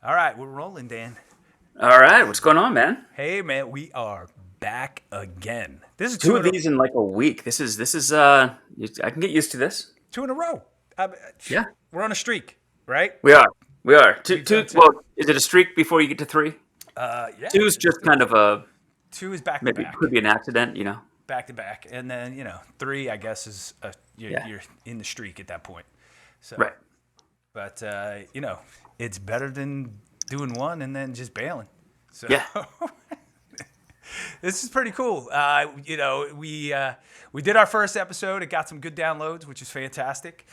All right, we're rolling, Dan. All right, what's going on, man? Hey, man, we are back again. This is Two of these in like a week. I can get used to this. two in a row. I, Yeah, we're on a streak, right? we are. We are. Two, We've done two. two. Well, is it a streak before you get to three? Yeah, Two's just kind of a two is back to maybe back, could be an accident. back to back, and then three, I guess, is Yeah. you're in the streak at that point. So, Right. but it's better than doing one and then just bailing. So. Yeah. This is pretty cool. We did our first episode. It got some good downloads, which is fantastic.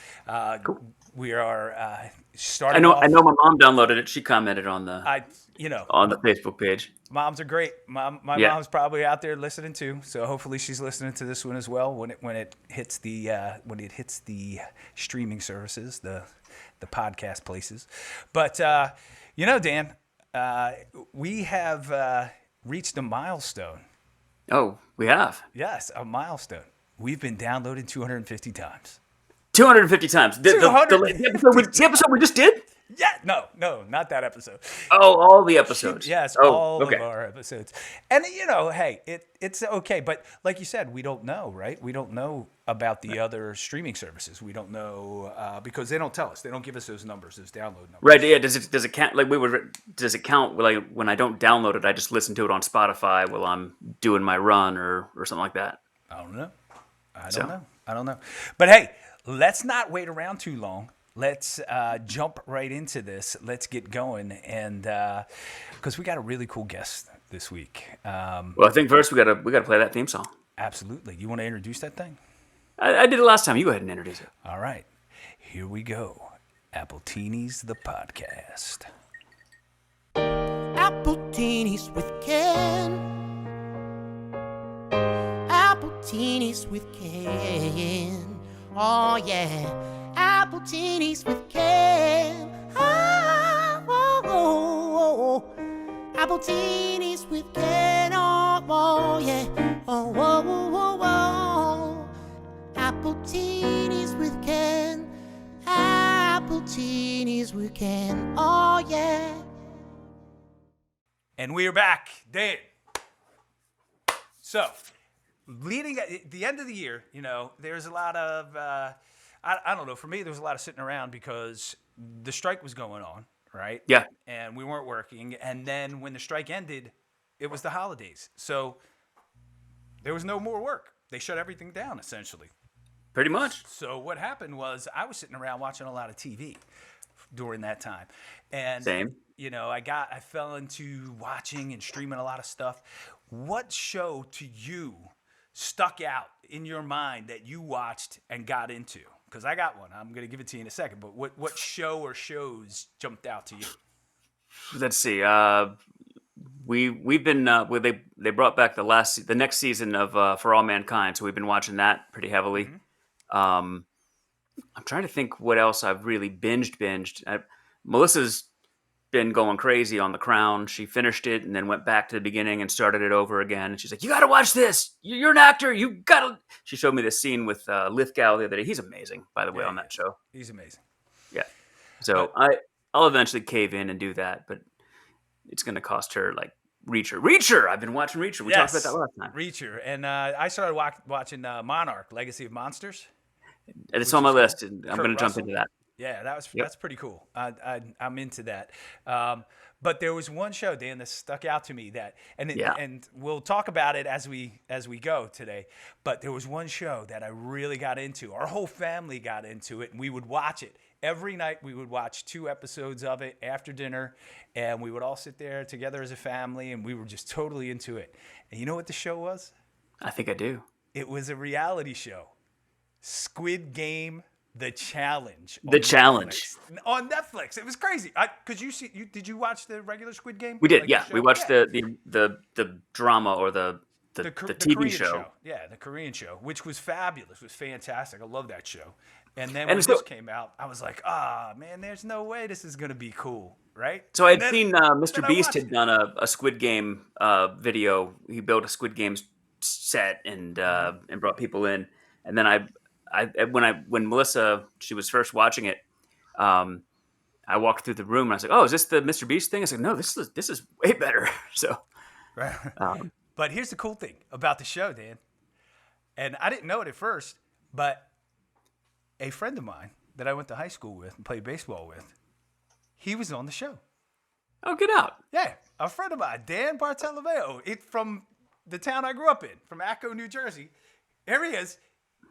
Cool. We are I starting know. off. I know. My mom downloaded it. She commented on the I, Facebook page. moms are great. My Yeah. mom's probably out there listening too. So hopefully she's listening to this one as well when it hits the streaming services, the podcast places. But Dan, we have reached a milestone. Oh, we have Yes, a milestone. We've been downloaded 250 times. 250 times. The episode we just did. Yeah, no, not that episode. Oh, all the episodes. Yes, Oh, all okay. of our episodes. And hey, it's okay, but like you said, we don't know, right? We don't know about the other streaming services. We don't know because they don't tell us. They don't give us those numbers, those download numbers. Right? Yeah. Does it count? Does it count? Like when I don't download it, I just listen to it on Spotify while I'm doing my run or something like that. I don't know. So I don't know. But hey, let's not wait around too long. Let's jump right into this. Let's get going, and because we got a really cool guest this week. well, I think first we gotta play that theme song. Absolutely. You want to introduce that thing? I did it last time. You go ahead and introduce it. All right. Here we go. Appletinis, the podcast. Appletinis with Ken. Appletinis with Ken. Oh yeah. Appletinis with Ken. Oh, oh, oh, oh. Appletinis with Ken. Oh, oh yeah. Oh, oh, oh, oh, oh. Appletinis with Ken. Appletinis with Ken. Oh yeah. And we are back, Dan. So, leading at the end of the year, there's a lot of, I don't know, for me, there was a lot of sitting around because the strike was going on, right? Yeah. And we weren't working. And then when the strike ended, it was the holidays. So, there was no more work. They shut everything down, essentially. Pretty much. So, what happened was I was sitting around watching a lot of TV during that time. And Same. I fell into watching and streaming a lot of stuff. What show to you stuck out in your mind that you watched and got into? Because I got one. I'm going to give it to you in a second. But what show or shows jumped out to you? Let's see. We've been they brought back the next season of For All Mankind, so we've been watching that pretty heavily. I'm trying to think what else I've really binged. Melissa's been going crazy on The Crown. She finished it and then went back to the beginning and started it over again. And she's like, "You got to watch this. You're an actor. You got to." She showed me this scene with Lithgow the other day. He's amazing, by the way, on that show. He's amazing. Yeah. So But I'll eventually cave in and do that, but it's going to cost her like Reacher. I've been watching Reacher. We talked about that last time. Reacher. And I started watching Monarch, Legacy of Monsters. And it's Which on my is list, and I'm Kurt going to jump Russell. into that. Yeah, Yep. that's pretty cool. I'm into that. But there was one show, Dan, that stuck out to me Yeah. and we'll talk about it as we go today. But there was one show that I really got into. Our whole family got into it, and we would watch it every night. We would watch 2 episodes of it after dinner, and we would all sit there together as a family, and we were just totally into it. And you know what the show was? I think I do. It was a reality show. Squid Game, The Challenge. The Challenge. On Netflix. It was crazy. Did you watch the regular Squid Game? We did, Like yeah. the We show? watched Yeah. the drama or the TV Korean show. Yeah, the Korean show, which was fabulous. It was fantastic. I love that show. And then And when so- this came out, I was like, man, there's no way this is going to be cool, right? So I And had then- seen then Mr. I Beast watched had it. done a Squid Game video. He built a Squid Game set and brought people in. And then when Melissa, she was first watching it, I I walked through the room and I was like, "Oh, is this the Mr. Beast thing?" I said, "No, this is way better." So, Right. um, But here's the cool thing about the show, Dan. And I didn't know it at first, but a friend of mine that I went to high school with and played baseball with, he was on the show. oh, get out! Yeah, a friend of mine, Dan Bartolomeo, from the town I grew up in, from Acco, New Jersey. Here he is.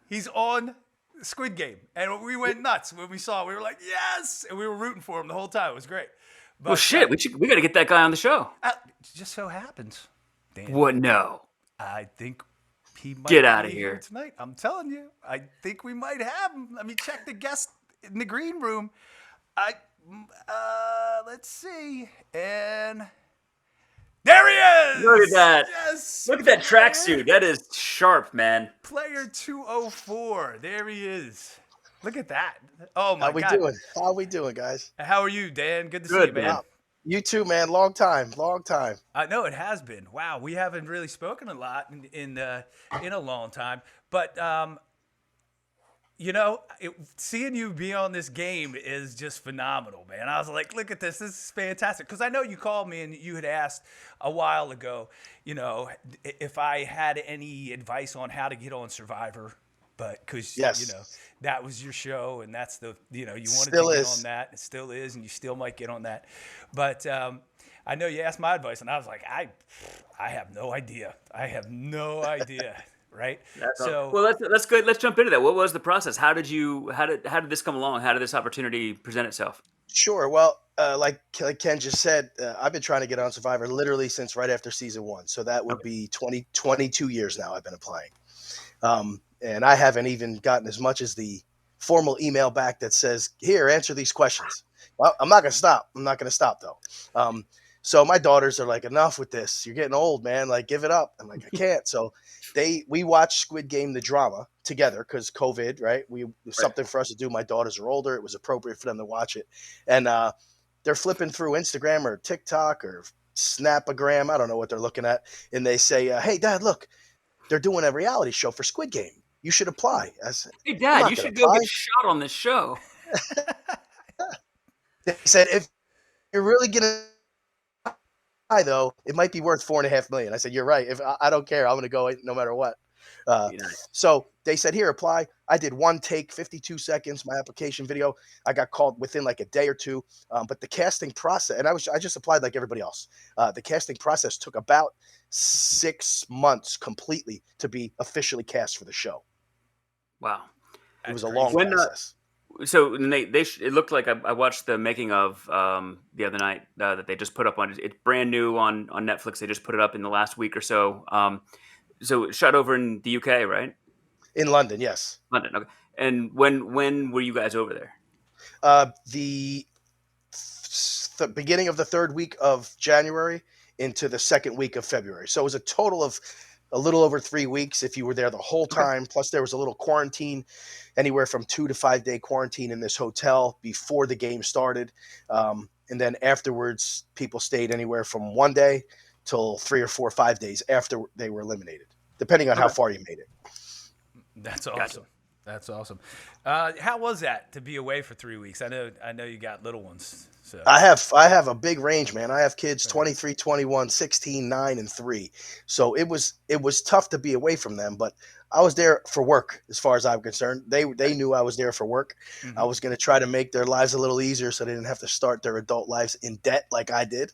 He's on Squid Game. And we went nuts when we saw it. We were like, yes! And we were rooting for him the whole time. It was great. But, Well, shit, we got to get that guy on the show. it just so happens, Dan, What? No, I think he might Get outta be here. tonight. I'm telling you, I think we might have him. Let me check the guest in the green room. Let's see, and there he is. Look at that. Yes. look at that tracksuit. That is sharp, man. Player 204. There he is. Look at that. Oh my How we God. doing? How we doing, guys? How are you, Dan? Good to see Good, you, man. man. You too, man. Long time. I know it has been. Wow, we haven't really spoken a lot in a long time. But seeing you be on this game is just phenomenal, man. I was like, look at this. This is fantastic. Because I know you called me and you had asked a while ago, if I had any advice on how to get on Survivor. But because, Yes. that was your show and that's you wanted Still to get is. on that. It still is, and you still might get on that. But I know you asked my advice, and I was like, I have no idea. Right? Well, that's good. Let's jump into that. What was the process? How did this come along? How did this opportunity present itself? Sure. Well, like Ken just said, I've been trying to get on Survivor literally since right after season 1. So that would be 22 years now I've been applying. And I haven't even gotten as much as the formal email back that says, here, answer these questions. Well, I'm not going to stop though. So my daughters are like, enough with this. You're getting old, man. Like, give it up. I'm like, I can't. So we watched Squid Game, the drama together because COVID, right? It was something for us to do. My daughters are older. It was appropriate for them to watch it. And they're flipping through Instagram or TikTok or Snapagram. I don't know what they're looking at. And they say, hey, Dad, look, they're doing a reality show for Squid Game. You should apply. I said, Hey, Dad, you should go get shot on this show. They said, if you're really going to apply, though, it might be worth $4.5 million. I said, you're right. If I don't care, I'm going to go no matter what. Nice. So they said, here, apply. I did one take, 52 seconds, my application video. I got called within like a day or two. But the casting process, and I just applied like everybody else. The casting process took about 6 months completely to be officially cast for the show. Wow. It was a long When, process. So it looked like I watched the making of the other night that they just put up on. It's brand new on Netflix. They just put it up in the last week or so. So it shot over in the UK, right? In London, yes. London. Okay. And when were you guys over there? The beginning of the 3rd week of January into the 2nd week of February. So it was a total of a little over 3 weeks if you were there the whole time. Plus there was a little quarantine, anywhere from 2 to 5 day quarantine in this hotel before the game started. And then afterwards, people stayed anywhere from 1 day till 3 or 4 or 5 days after they were eliminated, depending on how far you made it. That's awesome. Gotcha. That's awesome. How was that to be away for 3 weeks? I know you got little ones. So I have a big range, man. I have kids 23, 21, 16, 9, and 3. So it was tough to be away from them, but I was there for work as far as I'm concerned. They knew I was there for work. Mm-hmm. I was going to try to make their lives a little easier so they didn't have to start their adult lives in debt like I did.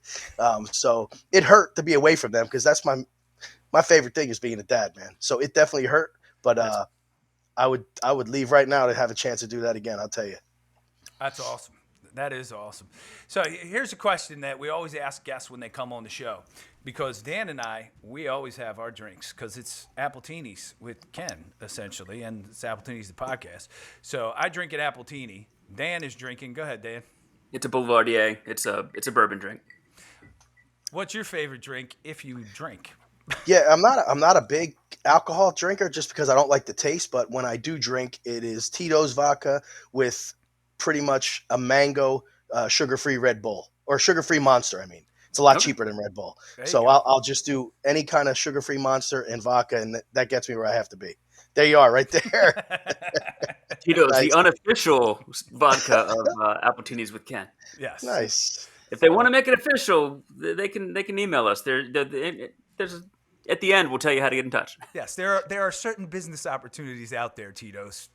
So it hurt to be away from them because that's my favorite thing is being a dad, man. So it definitely hurt, but I would leave right now to have a chance to do that again. I'll tell you. That's awesome. That is awesome. So here's a question that we always ask guests when they come on the show, because Dan and we always have our drinks because it's Appletinis with Ken essentially, and it's Appletinis the podcast. So I drink an Appletini. Dan is drinking. Go ahead, Dan. It's a Boulevardier. It's a bourbon drink. What's your favorite drink if you drink? Yeah, I'm not a big alcohol drinker just because I don't like the taste. But when I do drink, it is Tito's vodka with pretty much a mango sugar-free Red Bull or sugar-free Monster. I mean, it's a lot cheaper than Red Bull. So I'll just do any kind of sugar-free Monster and vodka, and that gets me where I have to be. There you are, right there. Tito's the Nice, unofficial vodka of Appletinis with Ken. Yes. nice. If they want So to make it official, they can email us. There's at the end we'll tell you how to get in touch. yes, there are certain business opportunities out there, Tito's.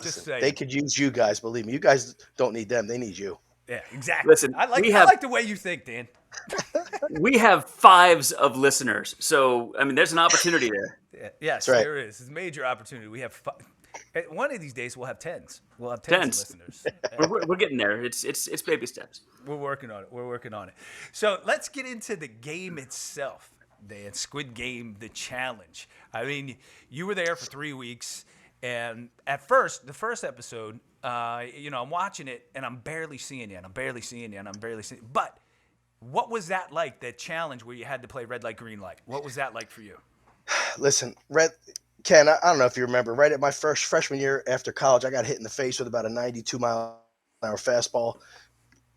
Just Listen, they saying. could use you guys. Believe me, you guys don't need them. They need you. Yeah, exactly. Listen, I like the way you think, Dan. we have fives of listeners, so I mean, there's an opportunity there. Yeah, That's yes, right. there is. It's a major opportunity. We have one of these days we'll have tens. We'll have tens of Tens. listeners. We're getting there. It's baby steps. We're working on it. We're working on it. So let's get into the game itself, Dan. Squid Game, the challenge. I mean, you were there for 3 weeks, and at first, the first episode, I'm watching it, and I'm barely seeing you, and I'm barely seeing you, and I'm barely seeing. But what was that like? That challenge where you had to play red light, green light. What was that like for you? Listen, Ken, I don't know if you remember, right at my first freshman year after college, I got hit in the face with about a 92-mile-an-hour fastball,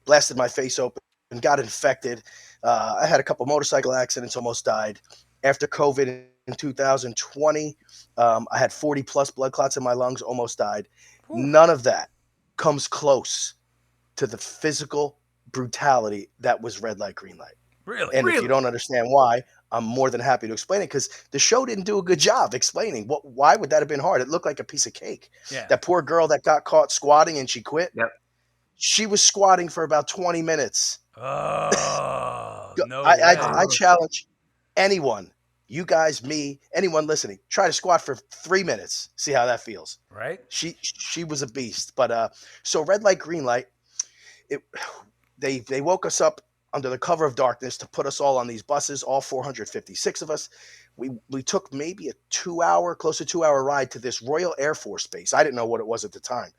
blasted my face open, got infected. I had a couple motorcycle accidents, almost died. After COVID in 2020, I had 40 plus blood clots in my lungs, almost died. Whew. None of that comes close to the physical brutality that was red light, green light. Really? And if you don't understand why, I'm more than happy to explain it because the show didn't do a good job explaining why would that have been hard. It looked like a piece of cake. Yeah. That poor girl that got caught squatting and she quit. Yep. She was squatting for about 20 minutes. Oh, no way. I challenge anyone, you guys, me, anyone listening, try to squat for 3 minutes. See how that feels. Right? She was a beast. But so red light, green light. They woke us up under the cover of darkness to put us all on these buses, all 456 of us. We took maybe a close to 2-hour ride to this Royal Air Force base. I didn't know what it was at the time.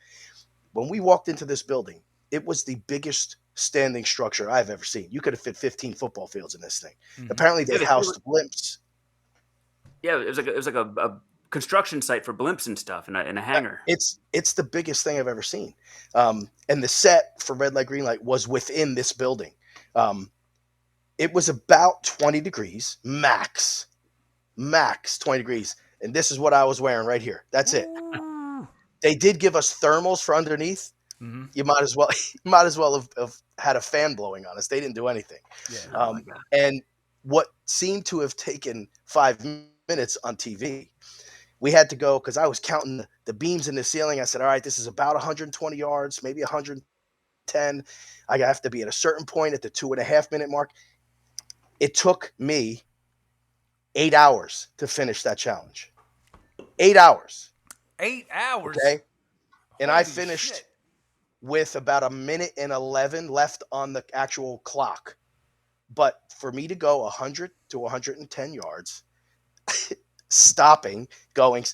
When we walked into this building, it was the biggest standing structure I've ever seen. You could have fit 15 football fields in this thing. Mhm. Apparently they housed blimps. Yeah, it was like a construction site for blimps and stuff in a hangar. It's the biggest thing I've ever seen. And the set for red light, green light was within this building. It was about 20 degrees max 20 degrees. And this is what I was wearing right here. That's it. Ooh. They did give us thermals for underneath. Mhm. You might as well have had a fan blowing on us. They didn't do anything. Yeah. Oh my God. And what seemed to have taken 5 minutes on TV, we had to go because I was counting the beams in the ceiling. I said, all right, this is about 120 yards, maybe 110. I have to be at a certain point at the 2.5 minute mark. It took me 8 hours to finish that challenge. 8 hours. 8 hours. Okay. And I Holy finished shit. with about 1:11 left on the actual clock. But for me to go 100 to 110 yards, stopping, going,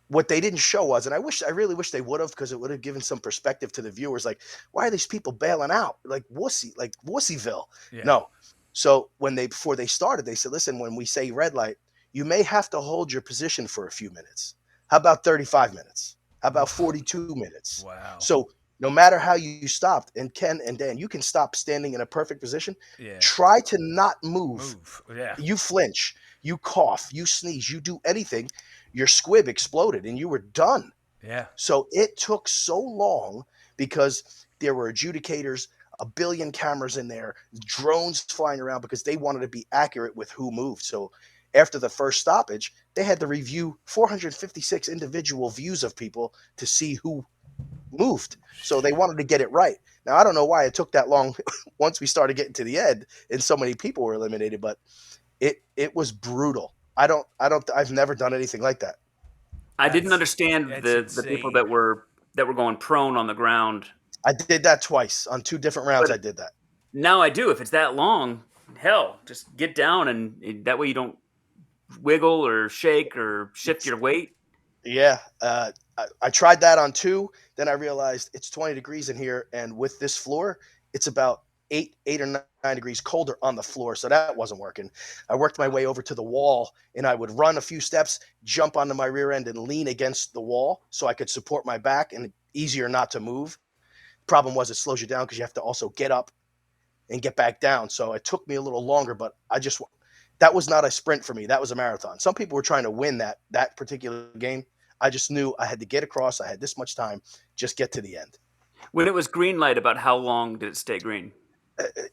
what they didn't show was, and I really wish they would have, because it would have given some perspective to the viewers. Like, why are these people bailing out? Like Wussyville. Yeah. No. So before they started, they said, listen, when we say red light, you may have to hold your position for a few minutes. How about 35 minutes? How about 42 minutes? Wow. So no matter how you stopped, and Ken and Dan, you can stop standing in a perfect position. Yeah. Try to not move. Move. Yeah. You flinch, you cough, you sneeze, you do anything, your squib exploded and you were done. Yeah. So it took so long because there were adjudicators, a billion cameras in there, drones flying around because they wanted to be accurate with who moved. So after the first stoppage, they had to review 456 individual views of people to see who moved. So they wanted to get it right. Now, I don't know why it took that long once we started getting to the end and so many people were eliminated, but it was brutal. I've never done anything like that. I didn't That's- understand that's the people insane. that were going prone on the ground. I did that twice on 2 different rounds. But- I did that. Now I do. If it's that long, hell, just get down, and that way you don't wiggle or shake or shift your weight. Yeah. I tried that on 2. Then I realized it's 20 degrees in here. And with this floor, it's about 8 or 9 degrees colder on the floor. So that wasn't working. I worked my way over to the wall and I would run a few steps, jump onto my rear end and lean against the wall so I could support my back and easier not to move. Problem was it slows you down because you have to also get up and get back down. So it took me a little longer, but that was not a sprint for me. That was a marathon. Some people were trying to win that particular game. I just knew I had to get across. I had this much time. Just get to the end. When it was green light, about how long did it stay green?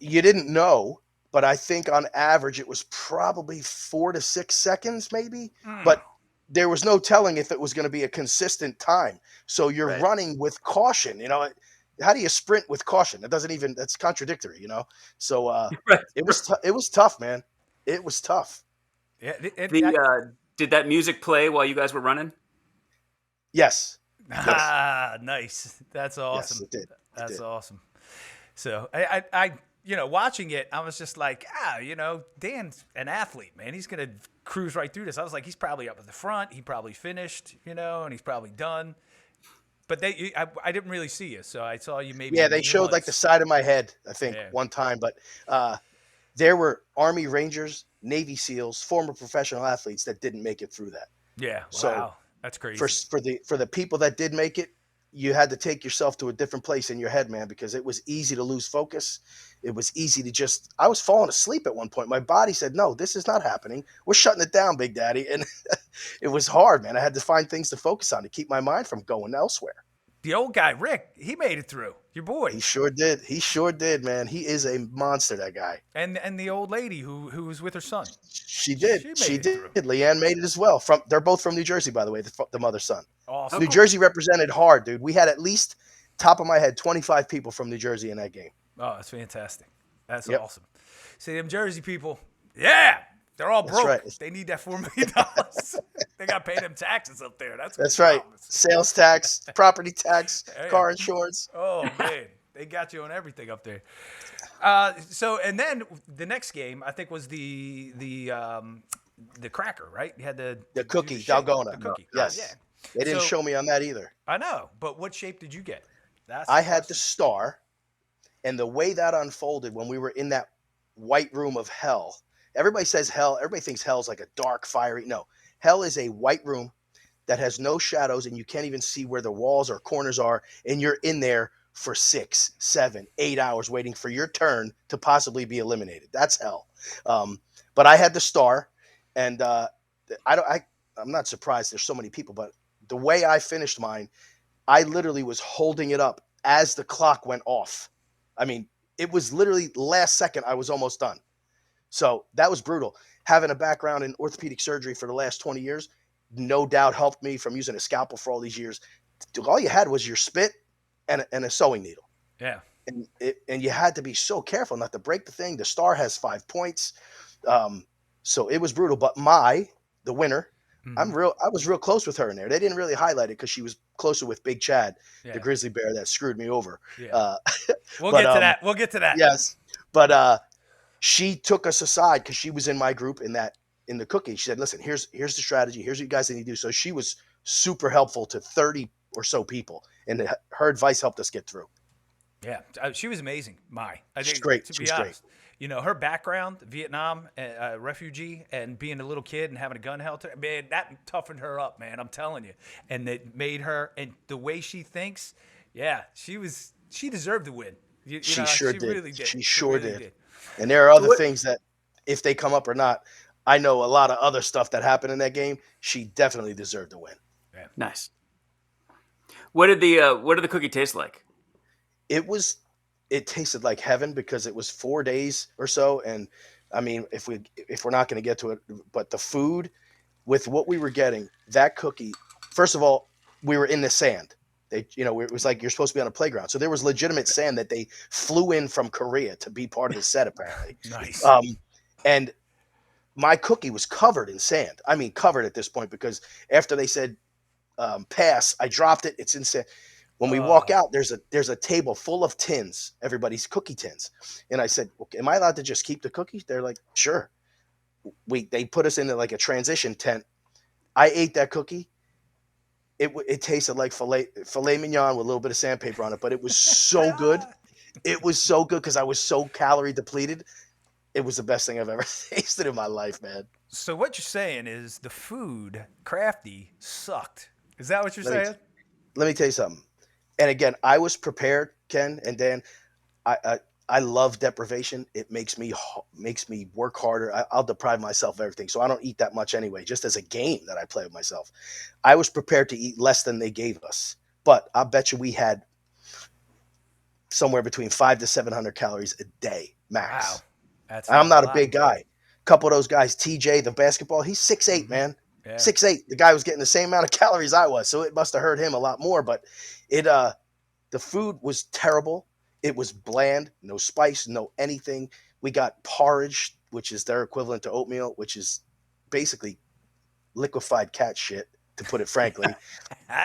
You didn't know, but I think on average it was probably 4 to 6 seconds, maybe. But there was no telling if it was going to be a consistent time. So you're Right. running with caution. How do you sprint with caution? That's contradictory. So Right. it was tough, man. It was tough. Yeah, Did that music play while you guys were running? Yes. nice. That's awesome. Yes, it did. That's awesome. So I watching it, I was just like, Dan's an athlete, man. He's gonna cruise right through this. I was like, he's probably up at the front. He probably finished, and he's probably done. But I didn't really see you, so I saw you maybe. Yeah, they showed like the side of my head, I think, one time. But there were Army Rangers, Navy SEALs, former professional athletes that didn't make it through that. Yeah. So wow. That's crazy. For the people that did make it, you had to take yourself to a different place in your head, man, because it was easy to lose focus. It was easy to I was falling asleep at one point. My body said, no, this is not happening. We're shutting it down, Big Daddy. And it was hard, man. I had to find things to focus on to keep my mind from going elsewhere. The old guy, Rick, he made it through. Your boy. He sure did. He sure did, man. He is a monster, that guy. And the old lady who was with her son. She did. She made it did. Leanne made it as well. They're both from New Jersey, by the way, the mother son. Awesome. New Jersey represented hard, dude. We had at least, top of my head, 25 people from New Jersey in that game. Oh, that's fantastic. That's Yep. awesome. See, them Jersey people, yeah, they're all broke. right. They need that $4 million. They got to pay them taxes up there. That's right. promise. Sales tax, property tax, Hey. car insurance. Oh, man. They got you on everything up there. And then the next game, I think, was the cracker, right? You had The shape, cookie, Dalgona. The cookie. Yes. Yeah. They didn't show me on that either. I know, but what shape did you get? I had the star, and the way that unfolded when we were in that white room of hell. Everybody says hell. Everybody thinks hell's like a dark, fiery. No, hell is a white room that has no shadows, and you can't even see where the walls or corners are, and you're in there for 6, 7, 8 hours waiting for your turn to possibly be eliminated. That's hell. But I had the star, and I'm not surprised there's so many people, but the way I finished mine, I literally was holding it up as the clock went off. I mean, it was literally last second I was almost done. So that was brutal. Having a background in orthopedic surgery for the last 20 years, no doubt helped me from using a scalpel for all these years. All you had was your spit and a sewing needle. Yeah. And you had to be so careful not to break the thing. The star has 5 points. So it was brutal. But the winner, I was real close with her in there. They didn't really highlight it because she was closer with Big Chad, the grizzly bear that screwed me over. Yeah. We'll get to that. We'll get to that. Yes. But she took us aside because she was in my group in the cookie. She said, listen, here's the strategy. Here's what you guys need to do. So she was super helpful to 30 or so people. And her advice helped us get through. Yeah. She was amazing. I think, She's great. To be She's honest. Her background, Vietnam, refugee, and being a little kid and having a gun held to her, man, that toughened her up, man. I'm telling you. And it made her, and the way she thinks, yeah, she deserved to win. She sure did. Really did. She sure did. And there are other things that, if they come up or not, I know a lot of other stuff that happened in that game. She definitely deserved to win. Yeah. Nice. What did the cookie taste like? It tasted like heaven because it was 4 days or so. And I mean, if we're not going to get to it, but the food with what we were getting, that cookie, first of all, we were in the sand. It was like you're supposed to be on a playground. So there was legitimate sand that they flew in from Korea to be part of the set, apparently. Nice. And my cookie was covered in sand. I mean, covered at this point, because after they said pass, I dropped it. It's in sand. When we walk out, there's a table full of tins, everybody's cookie tins. And I said, okay, am I allowed to just keep the cookies? They're like, sure. They put us into like a transition tent. I ate that cookie. It tasted like filet mignon with a little bit of sandpaper on it, but it was so good. It was so good because I was so calorie depleted. It was the best thing I've ever tasted in my life, man. So what you're saying is the food, crafty, sucked. Is that what you're saying? Let me tell you something. And again, I was prepared, Ken and Dan. I I love deprivation. It makes me work harder. I'll deprive myself of everything. So I don't eat that much anyway, just as a game that I play with myself. I was prepared to eat less than they gave us, but I bet you we had somewhere between 500 to 700 calories a day max. Wow. That's I'm not a not a lot. big guy. A couple of those guys, TJ, the basketball, he's 6'8", man. Yeah. 6'8". The guy was getting the same amount of calories I was, so it must have hurt him a lot more. But it the food was terrible. It was bland, no spice, no anything. We got porridge, which is their equivalent to oatmeal, which is basically liquefied cat shit, to put it frankly.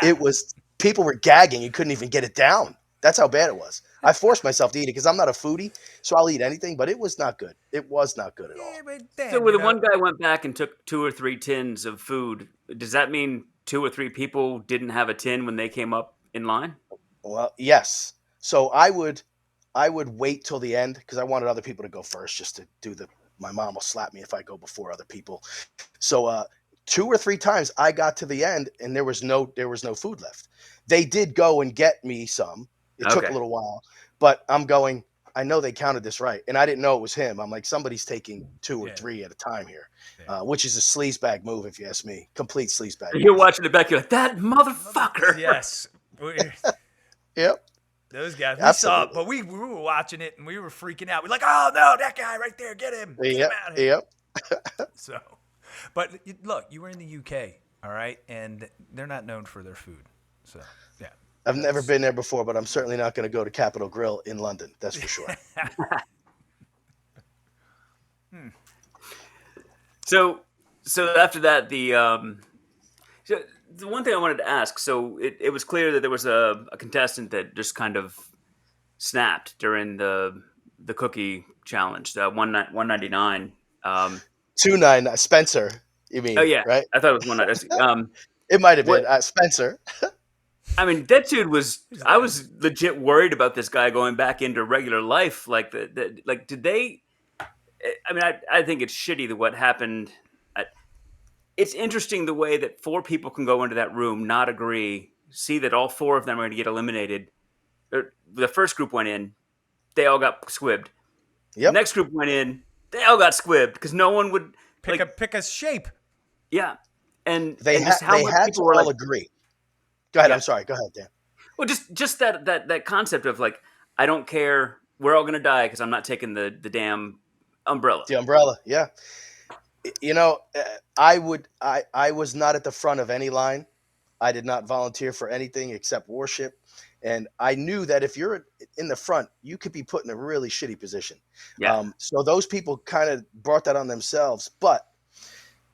It was, people were gagging. You couldn't even get it down. That's how bad it was. I forced myself to eat it because I'm not a foodie, so I'll eat anything, but it was not good. It was not good at all. Yeah, but So Dan, when the one guy went back and took 2 or 3 tins of food, does that mean 2 or 3 people didn't have a tin when they came up in line? Well, yes. So I would wait till the end because I wanted other people to go first, just to do the. My mom will slap me if I go before other people. So 2 or 3 times I got to the end and there was no food left. They did go and get me some. It took a Okay. little while, but I'm going. I know they counted this right, and I didn't know it was him. I'm like, somebody's taking 2 or 3 at a time here, which is a sleazebag move, if you ask me. Complete sleazebag. You're move. watching it back, you're like, that motherfucker. Yes. Yep. Those guys. We Absolutely. saw it, but we were watching it and we were freaking out. We're like, oh no, that guy right there, get him. Get him out of here. Yep. So, but look, you were in the UK, all right, and they're not known for their food. So, yeah. I've never been there before, but I'm certainly not going to go to Capitol Grill in London. That's for sure. So after that, so the one thing I wanted to ask, so it was clear that there was a contestant that just kind of snapped during the cookie challenge, the 199. 299 Spencer, you mean? Oh yeah, Right? I thought it was 199. It might have What? been Spencer. I mean, that dude was. I was legit worried about this guy going back into regular life. Like like, did they? I mean, I think it's shitty that what happened. It's interesting the way that 4 people can go into that room, not agree, see that all 4 of them are going to get eliminated. The first group went in, they all got squibbed. Yep. The next group went in, they all got squibbed because no one would Pick a shape. Yeah, and They just how much had to people were all like, agree. Go ahead. Yeah. I'm sorry. Go ahead, Dan. well, just that concept of like, I don't care, we're all going to die because I'm not taking the damn umbrella. The umbrella. Yeah. You know, I was not at the front of any line. I did not volunteer for anything except worship. And I knew that if you're in the front, you could be put in a really shitty position. Yeah. So those people kind of brought that on themselves. But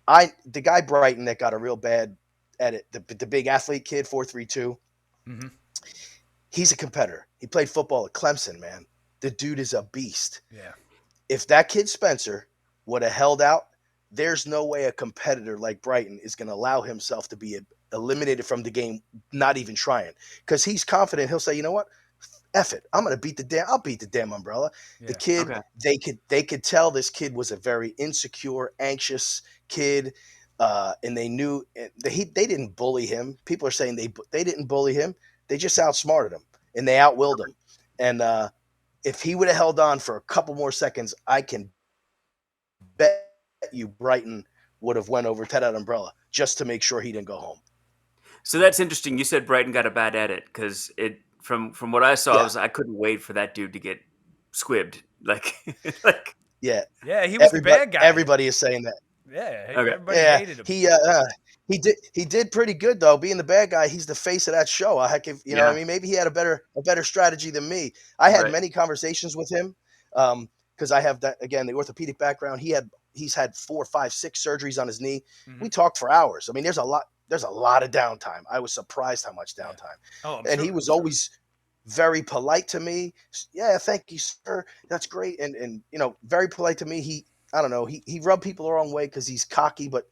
the guy Brighton that got a real bad edit, the big athlete kid, 432, he's a competitor. He played football at Clemson, man. The dude is a beast. Yeah. If that kid Spencer would have held out, there's no way a competitor like Brighton is going to allow himself to be eliminated from the game, not even trying, because he's confident. He'll say, you know what? F it. I'll beat the damn umbrella. Yeah. The kid, Okay. they could tell this kid was a very insecure, anxious kid. And they knew they didn't bully him. People are saying they didn't bully him. They just outsmarted him and they outwilled him. And if he would have held on for a couple more seconds, I can bet you Brighton would have went over Ted out umbrella just to make sure he didn't go home. So that's interesting. You said Brighton got a bad edit because it from what I saw, I couldn't wait for that dude to get squibbed. Like, Yeah, he was the bad guy. Everybody is saying that. Yeah, Okay. everybody hated him. He did pretty good though. Being the bad guy, he's the face of that show. Heck, if you know, what I mean, maybe he had a better strategy than me. I had many conversations with him because I have that again the orthopedic background. He's had 4, 5, 6 surgeries on his knee. We talked for hours. I mean, there's a lot of downtime. I was surprised how much downtime. Oh, and he was always very polite to me. Yeah, thank you, sir. That's great. And you know, very polite to me. He rubbed people the wrong way because he's cocky, but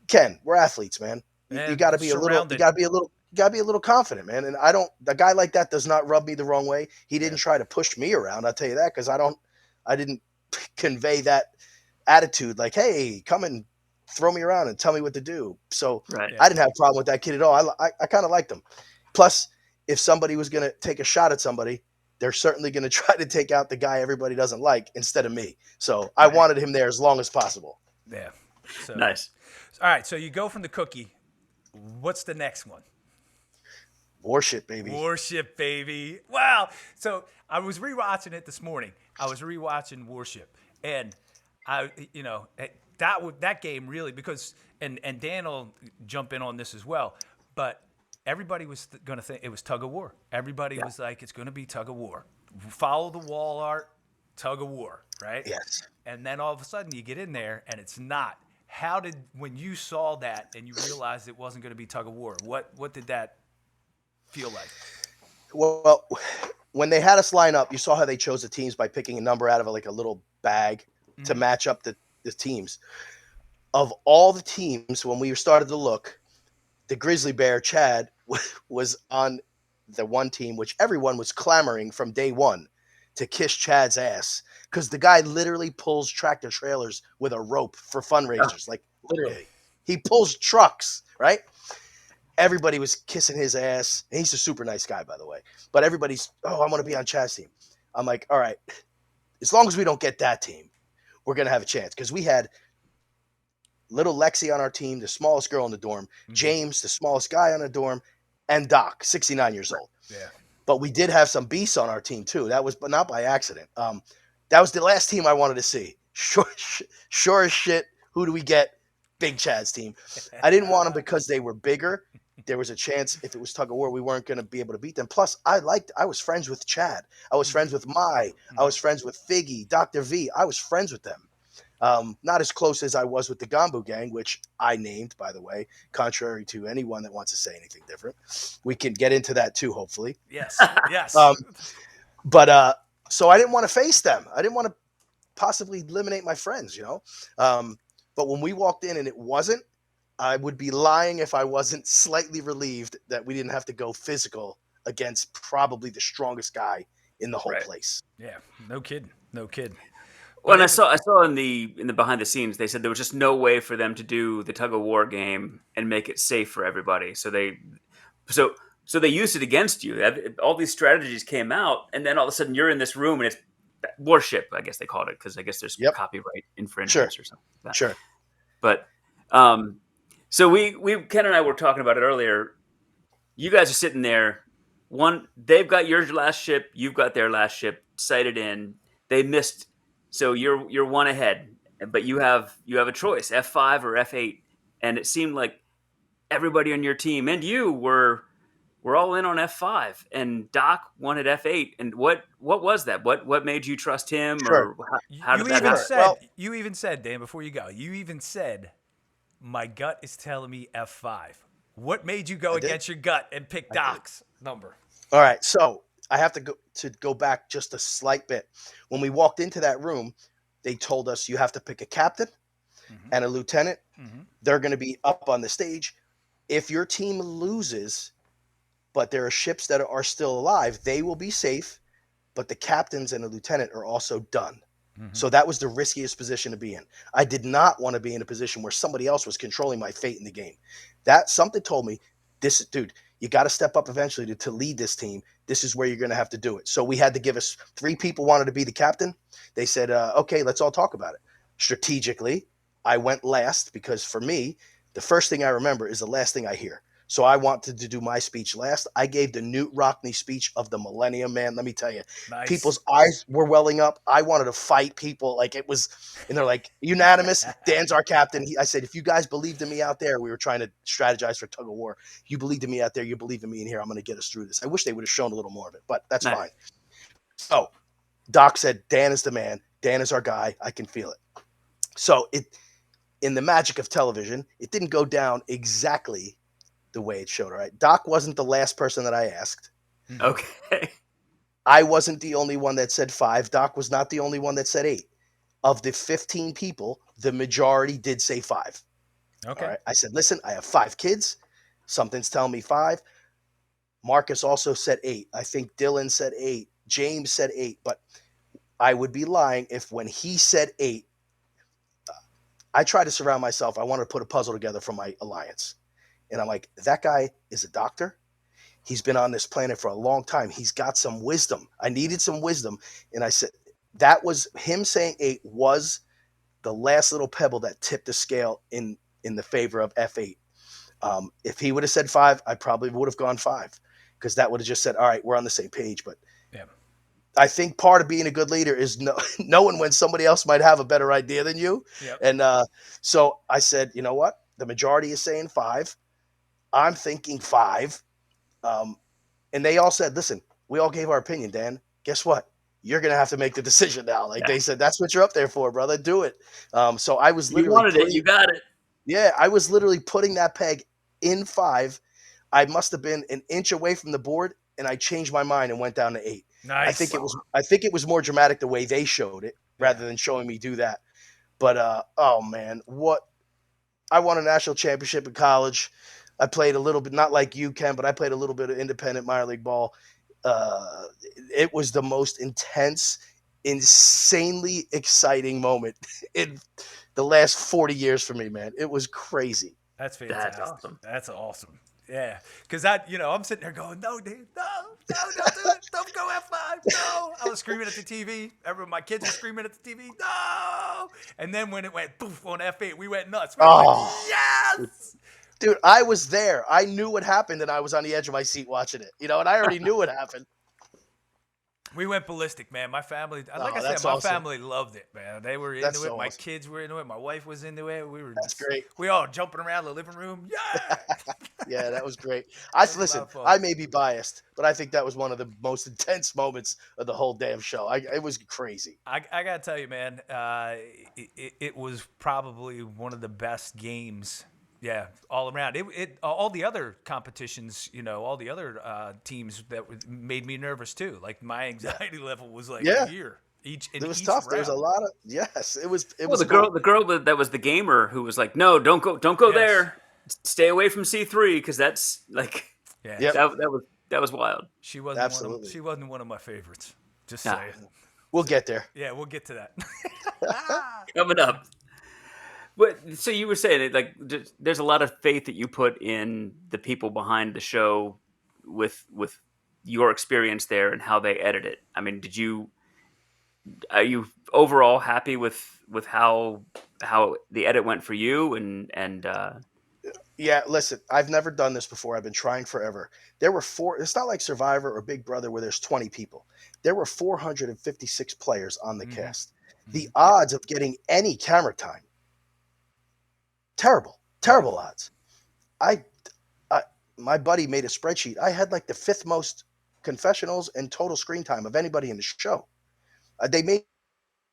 Ken, we're athletes, man. You got to be a little confident, man. And a guy like that does not rub me the wrong way. He didn't try to push me around. I'll tell you that because I didn't convey that attitude like, hey, come and throw me around and tell me what to do. So I didn't have a problem with that kid at all. I kind of liked him. Plus, if somebody was going to take a shot at somebody, they're certainly going to try to take out the guy everybody doesn't like instead of me. So I Right. wanted him there as long as possible. Yeah. So, Nice. all right. So you go from the cookie. What's the next one? Warship, baby. Warship, baby. Wow. So I was rewatching it this morning. I was rewatching Warship, and that game really, because and Dan will jump in on this as well, but everybody was going to think it was tug of war. Everybody was like, it's going to be tug of war. Follow the wall art, tug of war, right? Yes. And then all of a sudden you get in there and it's not. How did, when you saw that and you realized it wasn't going to be tug of war, what did that feel like? Well, when they had us line up, you saw how they chose the teams by picking a number out of like a little bag to match up the teams. Of all the teams, when we started to look, the Grizzly Bear, Chad, was on the one team, which everyone was clamoring from day one to kiss Chad's ass, because the guy literally pulls tractor trailers with a rope for fundraisers. Like, literally. He pulls trucks, right? Everybody was kissing his ass. And he's a super nice guy, by the way. But everybody's, I want to be on Chad's team. I'm like, all right, as long as we don't get that team, we're going to have a chance. Because we had little Lexi on our team, the smallest girl in the dorm, James, the smallest guy on the dorm, and Doc, 69 years old. Yeah. But we did have some beasts on our team too. That was, but not by accident. That was the last team I wanted to see. Sure as shit. Who do we get? Big Chad's team. I didn't want them because they were bigger. There was a chance if it was tug of war, we weren't going to be able to beat them. Plus, I was friends with Chad. I was friends with Mai. I was friends with Figgy, Dr. V. I was friends with them. Not as close as I was with the Gambu gang, which I named, by the way, contrary to anyone that wants to say anything different. We can get into that too, hopefully. Yes. Yes. But so I didn't want to face them. I didn't want to possibly eliminate my friends, But when we walked in and it wasn't, I would be lying if I wasn't slightly relieved that we didn't have to go physical against probably the strongest guy in the whole place. Yeah. No kidding. No kidding. Well, and I saw in the behind the scenes, they said there was just no way for them to do the tug of war game and make it safe for everybody. So they used it against you. All these strategies came out, and then all of a sudden you're in this room and it's Warship, I guess they called it, because I guess there's copyright infringements or something like that. Sure. But so we Ken and I were talking about it earlier. You guys are sitting there. They've got your last ship, you've got their last ship sighted in. They missed. So you're one ahead, but you have a choice, F5 or F8, and it seemed like everybody on your team and you were all in on F5, and Doc wanted F8. And what was that? What made you trust him, Sure. or how did you that even happen? you even said, Dan, before you go, you even said, my gut is telling me F5. What made you go against your gut and pick Doc's number? All right, so I have to go back just a slight bit. When we walked into that room, they told us you have to pick a captain and a lieutenant. They're going to be up on the stage. If your team loses, but there are ships that are still alive, they will be safe, but the captains and the lieutenant are also done. So that was the riskiest position to be in. I did not want to be in a position where somebody else was controlling my fate in the game. That something told me, dude, you got to step up eventually to lead this team. This is where you're going to have to do it. So we had to give us 3 people wanted to be the captain. They said, okay, let's all talk about it. Strategically, I went last because for me, the first thing I remember is the last thing I hear. So I wanted to do my speech last. I gave the Newt Rockney speech of the millennium, man. Let me tell you, people's eyes were welling up. I wanted to fight people. Like it was, and they're like, unanimous. Dan's our captain. I said, if you guys believed in me out there, we were trying to strategize for tug of war. You believed in me out there. You believe in me in here. I'm going to get us through this. I wish they would have shown a little more of it, but that's fine. So Doc said, Dan is the man. Dan is our guy. I can feel it. So in the magic of television, it didn't go down exactly the way it showed. All right. Doc wasn't the last person that I asked. Okay. I wasn't the only one that said 5. Doc was not the only one that said 8. Of the 15 people, the majority did say 5. Okay. All right. I said, listen, I have 5 kids. Something's telling me 5. Marcus also said 8. I think Dylan said 8. James said 8. But I would be lying if when he said 8, I tried to surround myself. I wanted to put a puzzle together for my alliance. And I'm like, that guy is a doctor. He's been on this planet for a long time. He's got some wisdom. I needed some wisdom. And I said, that was him saying 8 was the last little pebble that tipped the scale in the favor of F8. If he would have said 5, I probably would have gone 5 because that would have just said, all right, we're on the same page. But Yeah. I think part of being a good leader is knowing when somebody else might have a better idea than you. Yep. And so I said, you know what? The majority is saying 5. I'm thinking 5. And they all said, listen, we all gave our opinion, Dan. Guess what? You're going to have to make the decision now. Like they said, that's what you're up there for, brother. Do it. So I was You literally wanted it. You got it. Yeah, I was literally putting that peg in 5. I must have been an inch away from the board, and I changed my mind and went down to 8. Nice. I think it was more dramatic the way they showed it rather than showing me do that. But oh man, I won a national championship in college. I played a little bit, not like you, Ken, but I played a little bit of independent minor league ball. It was the most intense, insanely exciting moment in the last 40 years for me, man. It was crazy. That's fantastic. That's awesome. That's awesome. Yeah, because I'm sitting there going, no, dude, no, don't do it. Don't go F5. No. I was screaming at the TV. My kids were screaming at the TV. No. And then when it went poof on F8, we went nuts. We were like, yes. Dude, I was there. I knew what happened, and I was on the edge of my seat watching it. And I already knew what happened. We went ballistic, man. My family, like I that's said, my awesome. family loved it, man. They were into That's it. so My awesome. kids were into it. My wife was into it. That's great. We all jumping around the living room. Yeah. Yeah, that was great. was a lot Listen, of fun. I may be biased, but I think that was one of the most intense moments of the whole damn show. It was crazy. I got to tell you, man, it was probably one of the best games. Yeah, all around. All the other competitions, all the other teams made me nervous too. Like my anxiety level was like here. It was tough. Round. There was a lot of It was. The girl that was the gamer who was like, no, don't go there. Stay away from C3 because that's like, that was wild. She wasn't Absolutely. she wasn't one of my favorites. Just saying. We'll get there. Yeah, we'll get to that. Coming up. But so you were saying like there's a lot of faith that you put in the people behind the show with your experience there and how they edit it. I mean, are you overall happy with how the edit went for you and Yeah, listen, I've never done this before. I've been trying forever. There were 4. It's not like Survivor or Big Brother where there's 20 people. There were 456 players on the cast. The odds of getting any camera time, terrible odds. My buddy made a spreadsheet. I had like the 5th most confessionals and total screen time of anybody in the show. They made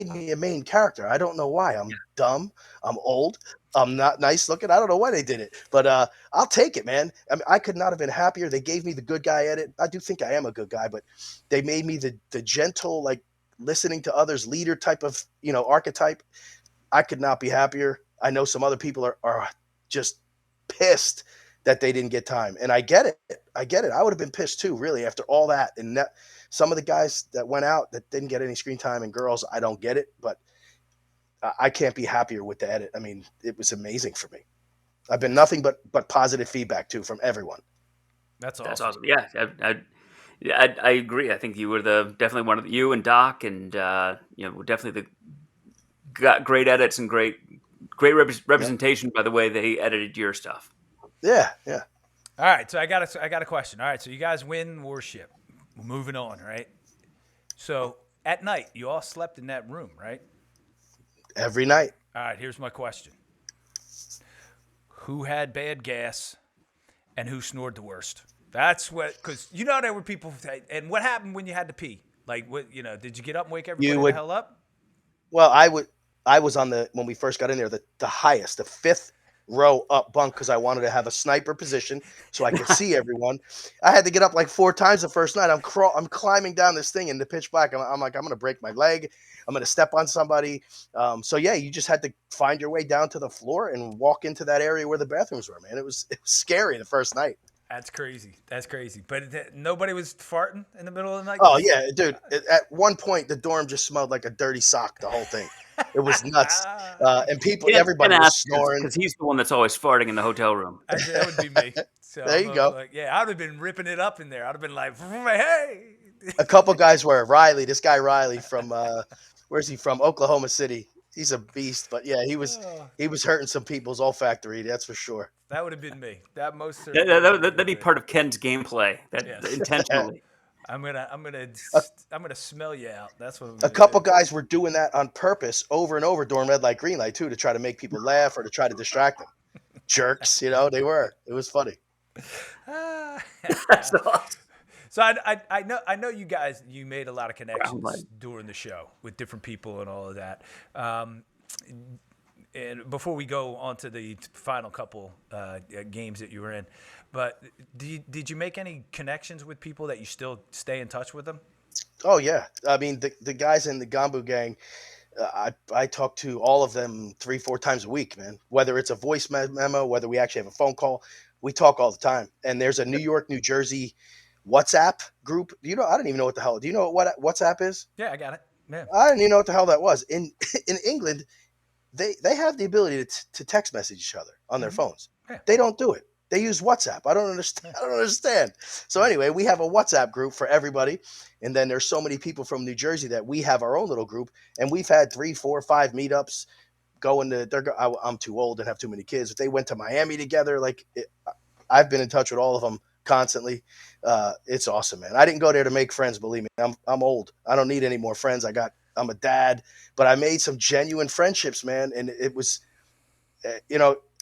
me a main character. I don't know why. I'm dumb. I'm old. I'm not nice looking. I don't know why they did it, but I'll take it, man. I mean, I could not have been happier. They gave me the good guy edit. I do think I am a good guy, but they made me the gentle, like listening to others, leader type of archetype. I could not be happier. I know some other people are just pissed that they didn't get time, and I get it. I would have been pissed too, really, after all that. And some of the guys that went out that didn't get any screen time, and girls, I don't get it, but I can't be happier with the edit. I mean, it was amazing for me. I've been nothing but positive feedback too from everyone. That's awesome. That's awesome. Yeah, I agree. I think you were definitely one of you and Doc, and definitely got great edits and great representation by the way they edited your stuff. Yeah. All right, so I got a question. All right, so you guys win Warship. We're moving on, right? So at night, you all slept in that room, right? Every night. All right, here's my question. Who had bad gas and who snored the worst? That's what, because there were people, and what happened when you had to pee? Like, what, did you get up and wake everybody the hell up? Well, I was on when we first got in there, the highest, the 5th row up bunk because I wanted to have a sniper position so I could see everyone. I had to get up like 4 times the first night. I'm climbing down this thing in the pitch black. I'm like, I'm going to break my leg. I'm going to step on somebody. So yeah, you just had to find your way down to the floor and walk into that area where the bathrooms were, man. It was scary the first night. That's crazy. But nobody was farting in the middle of the night? Oh yeah, dude. At one point, the dorm just smelled like a dirty sock, the whole thing. It was nuts. And people, Ken everybody was asks snoring. because he's the one that's always farting in the hotel room. That would be me. So There I'm you go. like, yeah, I'd have been ripping it up in there. I'd have been like, hey. A couple guys were Riley. This guy Riley from where's he from? Oklahoma City. He's a beast. But yeah, Oh, he was hurting some people's olfactory. That's for sure. that would have been me. That most That, certainly. that, would have that, that'd be been me. part of Ken's gameplay. That Yes. intentionally. I'm gonna A, I'm gonna smell you out. That's what I'm a gonna couple do. guys were doing that on purpose over and over during red light, green light too, to try to make people laugh or to try to distract them. Jerks, they were. It was funny. That's awesome. So I know you guys, you made a lot of connections Like, during the show with different people and all of that. And before we go on to the final couple games that you were in, but did you make any connections with people that you still stay in touch with them? Oh yeah, I mean the guys in the Gambu gang. I talk to all of them 3-4 times a week, man. Whether it's a voice memo, whether we actually have a phone call, we talk all the time. And there's a New York, New Jersey WhatsApp group. I don't even know what the hell. Do you know what WhatsApp is? Yeah, I got it. Yeah. I didn't even know what the hell that was. In in England, they have the ability to text message each other on their phones. Yeah. They don't do it. They use WhatsApp. I don't understand. I don't understand. So anyway, we have a WhatsApp group for everybody, and then there's so many people from New Jersey that we have our own little group, and we've had 3, 4, 5 meetups. Going to, I'm too old and have too many kids. If they went to Miami together, I've been in touch with all of them constantly. It's awesome, man. I didn't go there to make friends. Believe me, I'm old. I don't need any more friends. I'm a dad, but I made some genuine friendships, man, and it was,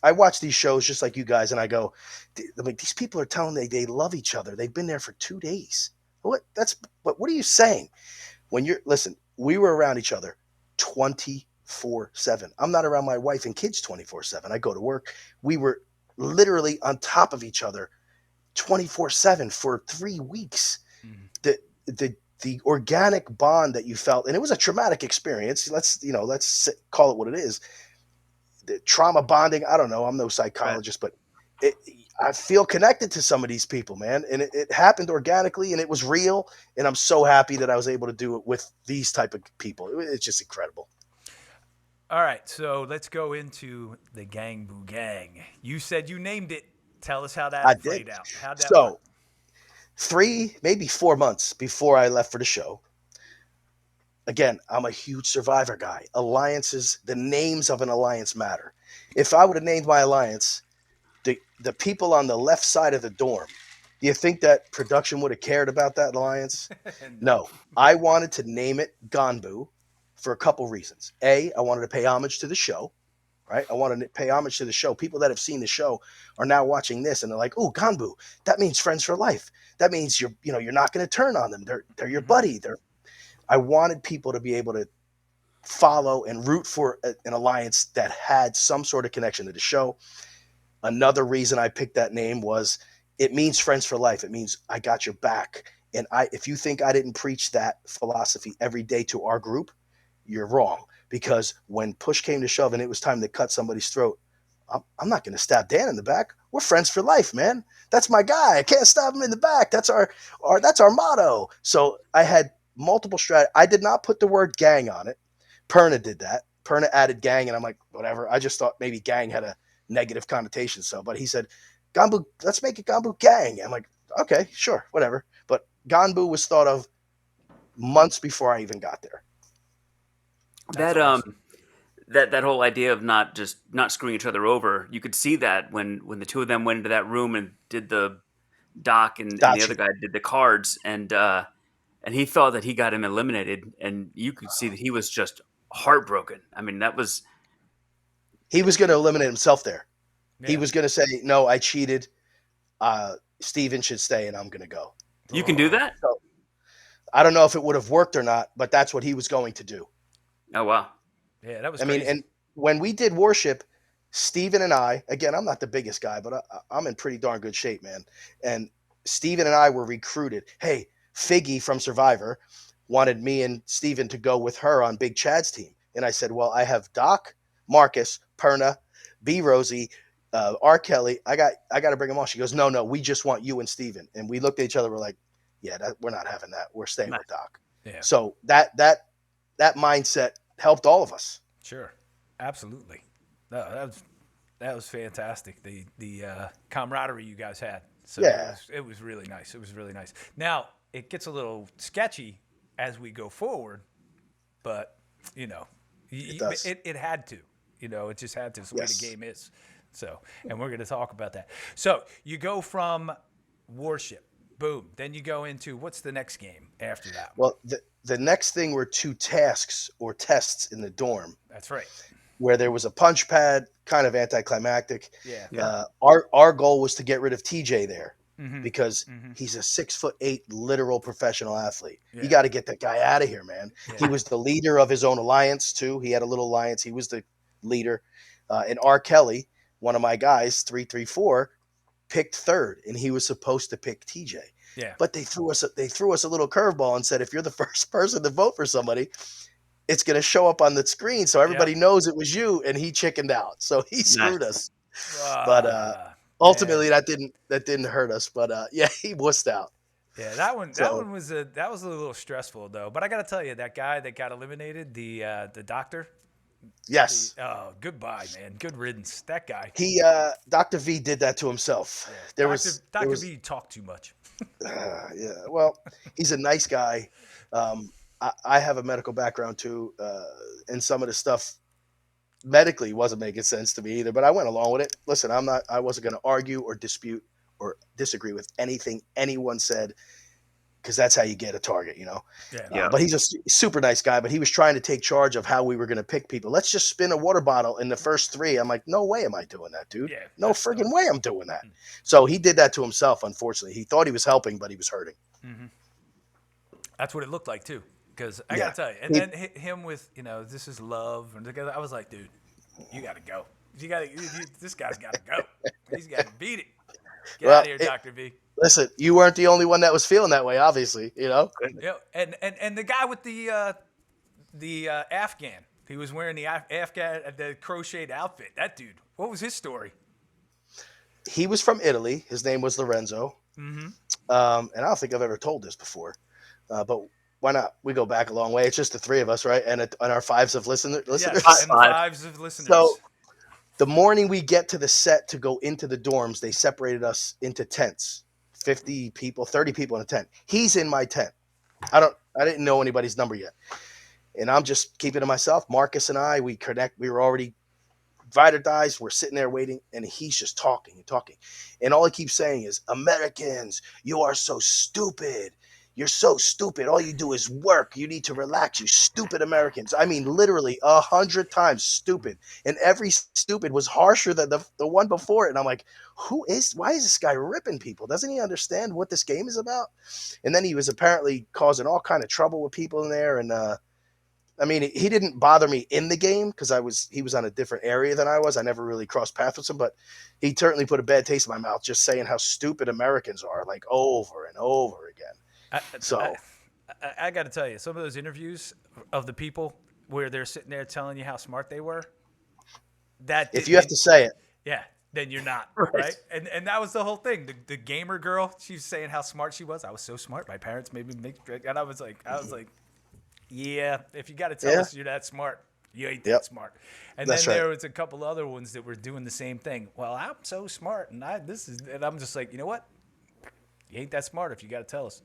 I watch these shows just like you guys, and I go, these people are telling me they love each other. They've been there for 2 days. What are you saying? Listen, we were around each other 24/7. I'm not around my wife and kids 24/7. I go to work. We were literally on top of each other 24/7 for 3 weeks. The organic bond that you felt, and it was a traumatic experience. Let's call it what it is. The trauma bonding. I don't know. I'm no psychologist, but I feel connected to some of these people, man. And it happened organically, and it was real. And I'm so happy that I was able to do it with these type of people. It's just incredible. All right, so let's go into the Gang Boo Gang. You said you named it. Tell us how that played out. How'd that work? 3, maybe 4 months before I left for the show. Again, I'm a huge Survivor guy. Alliances, the names of an alliance matter. If I would have named my alliance, the people on the left side of the dorm, do you think that production would have cared about that alliance? No. I wanted to name it Ganbu for a couple reasons. A, I wanted to pay homage to the show, right? I wanted to pay homage to the show. People that have seen the show are now watching this, and they're like, "Oh, Ganbu, that means friends for life. That means you're not going to turn on them. They're your buddy. I wanted people to be able to follow and root for an alliance that had some sort of connection to the show. Another reason I picked that name was it means friends for life. It means I got your back. And if you think I didn't preach that philosophy every day to our group, you're wrong. Because when push came to shove and it was time to cut somebody's throat, I'm not going to stab Dan in the back. We're friends for life, man. That's my guy. I can't stab him in the back. That's our motto. So I had multiple strategies. I did not put the word gang on it. Perna did that. Perna added gang, and I'm like, whatever. I just thought maybe gang had a negative connotation. But he said, Ganbu, let's make it Ganbu Gang. I'm like, okay, sure, whatever. But Ganbu was thought of months before I even got there. That's awesome. That whole idea of not screwing each other over, you could see that when the two of them went into that room and did the doc and the other guy did the cards, and he thought that he got him eliminated, and you could see that he was just heartbroken. I mean, he was going to eliminate himself there. Yeah. He was going to say, no, I cheated. Steven should stay and I'm going to go. You can do that? So, I don't know if it would have worked or not, but that's what he was going to do. Oh, wow. Yeah, that was crazy. And when we did Worship, Steven and I, again, I'm not the biggest guy, but I'm in pretty darn good shape, man. And Steven and I were recruited. Hey, Figgy from Survivor wanted me and Steven to go with her on Big Chad's team. And I said, well, I have Doc, Marcus, Perna, B. Rosie, R. Kelly. I got to bring them on. She goes, no, we just want you and Steven. And we looked at each other. We're like, yeah, we're not having that. We're staying with Doc. Yeah. So that mindset helped all of us. Sure, absolutely. No, that was fantastic. The camaraderie you guys had. So Yeah, it was really nice. It was really nice. Now it gets a little sketchy as we go forward, but you know, it does. it had to. You know, it just had to. It's the way the Yes. game is. So, and we're going to talk about that. So you go from Warship, boom. Then you go into what's the next game after that? Well, the next thing were two tasks or tests in the dorm That's right. where there was a punch pad, kind of anticlimactic. Yeah. Yeah. Our goal was to get rid of TJ there Mm-hmm. because Mm-hmm. he's a 6'8" literal professional athlete. Yeah. You got to get that guy out of here, man. Yeah. He was the leader of his own alliance too. He had a little alliance. He was the leader. And R. Kelly, one of my guys, 334, picked third, and he was supposed to pick TJ. Yeah. But they threw us a little curveball and said, if you're the first person to vote for somebody, it's going to show up on the screen so everybody knows it was you. And he chickened out, so he screwed us. But ultimately, man. that didn't hurt us. But yeah, he wussed out. Yeah, that one So was a little stressful though. But I got to tell you, that guy that got eliminated, the doctor. yes, Oh, goodbye, man. Good riddance. That guy. he Dr. V did that to himself. Yeah. There Dr. was Dr. there was V talked too much. yeah. Well, he's a nice guy. I have a medical background too, and some of the stuff medically wasn't making sense to me either. But I went along with it. Listen, I wasn't going to argue or dispute or disagree with anything anyone said because that's how you get a target, you know. Yeah. Yeah. But he's a super nice guy. But he was trying to take charge of how we were going to pick people. Let's just spin a water bottle in the first three. I'm like, no way am I doing that, dude. Yeah, No that's friggin' dumb. way I'm doing that. So he did that to himself. Unfortunately, he thought he was helping, but he was hurting. That's what it looked like too. Because I Yeah. got to tell you, and then him with this is love, and together, I was like, dude, you got to go. This guy's got to go. He's got to beat it. Get Well, out of here, Dr. V. Listen, you weren't the only one that was feeling that way, obviously, you know? Yeah, and the guy with the Afghan, he was wearing the Afghan the crocheted outfit. That dude, what was his story? He was from Italy. His name was Lorenzo. Mm-hmm. And I don't think I've ever told this before, but why not? We go back a long way. It's just the three of us, right? And our fives of listeners. Yes, and the Five. fives of listeners. So the morning we get to the set to go into the dorms, they separated us into tents. 50 people, 30 people in a tent. He's in my tent. I didn't know anybody's number yet. And I'm just keeping to myself. Marcus and I, we connect. We were already ride or dies. We're sitting there waiting, and he's just talking and talking. And all he keeps saying is, Americans, you are so stupid. You're so stupid. All you do is work. You need to relax, you stupid Americans. I mean, literally 100 times stupid. And every stupid was harsher than the one before it. And I'm like, why is this guy ripping people? Doesn't he understand what this game is about? And then he was apparently causing all kind of trouble with people in there. And I mean, he didn't bother me in the game because he was on a different area than I was. I never really crossed paths with him, but he certainly put a bad taste in my mouth just saying how stupid Americans are, like over and over again. I got to tell you, some of those interviews of the people where they're sitting there telling you how smart they were, if you have to say it, yeah, then you're not, Right. right? And that was the whole thing. The gamer girl, she was saying how smart she was. I was so smart. My parents made me and I was like, yeah, if you got to tell us you're that smart, you ain't that smart. And That's then there right. was a couple other ones that were doing the same thing. Well, I'm so smart, and I'm just like, you know what? You ain't that smart if you got to tell us.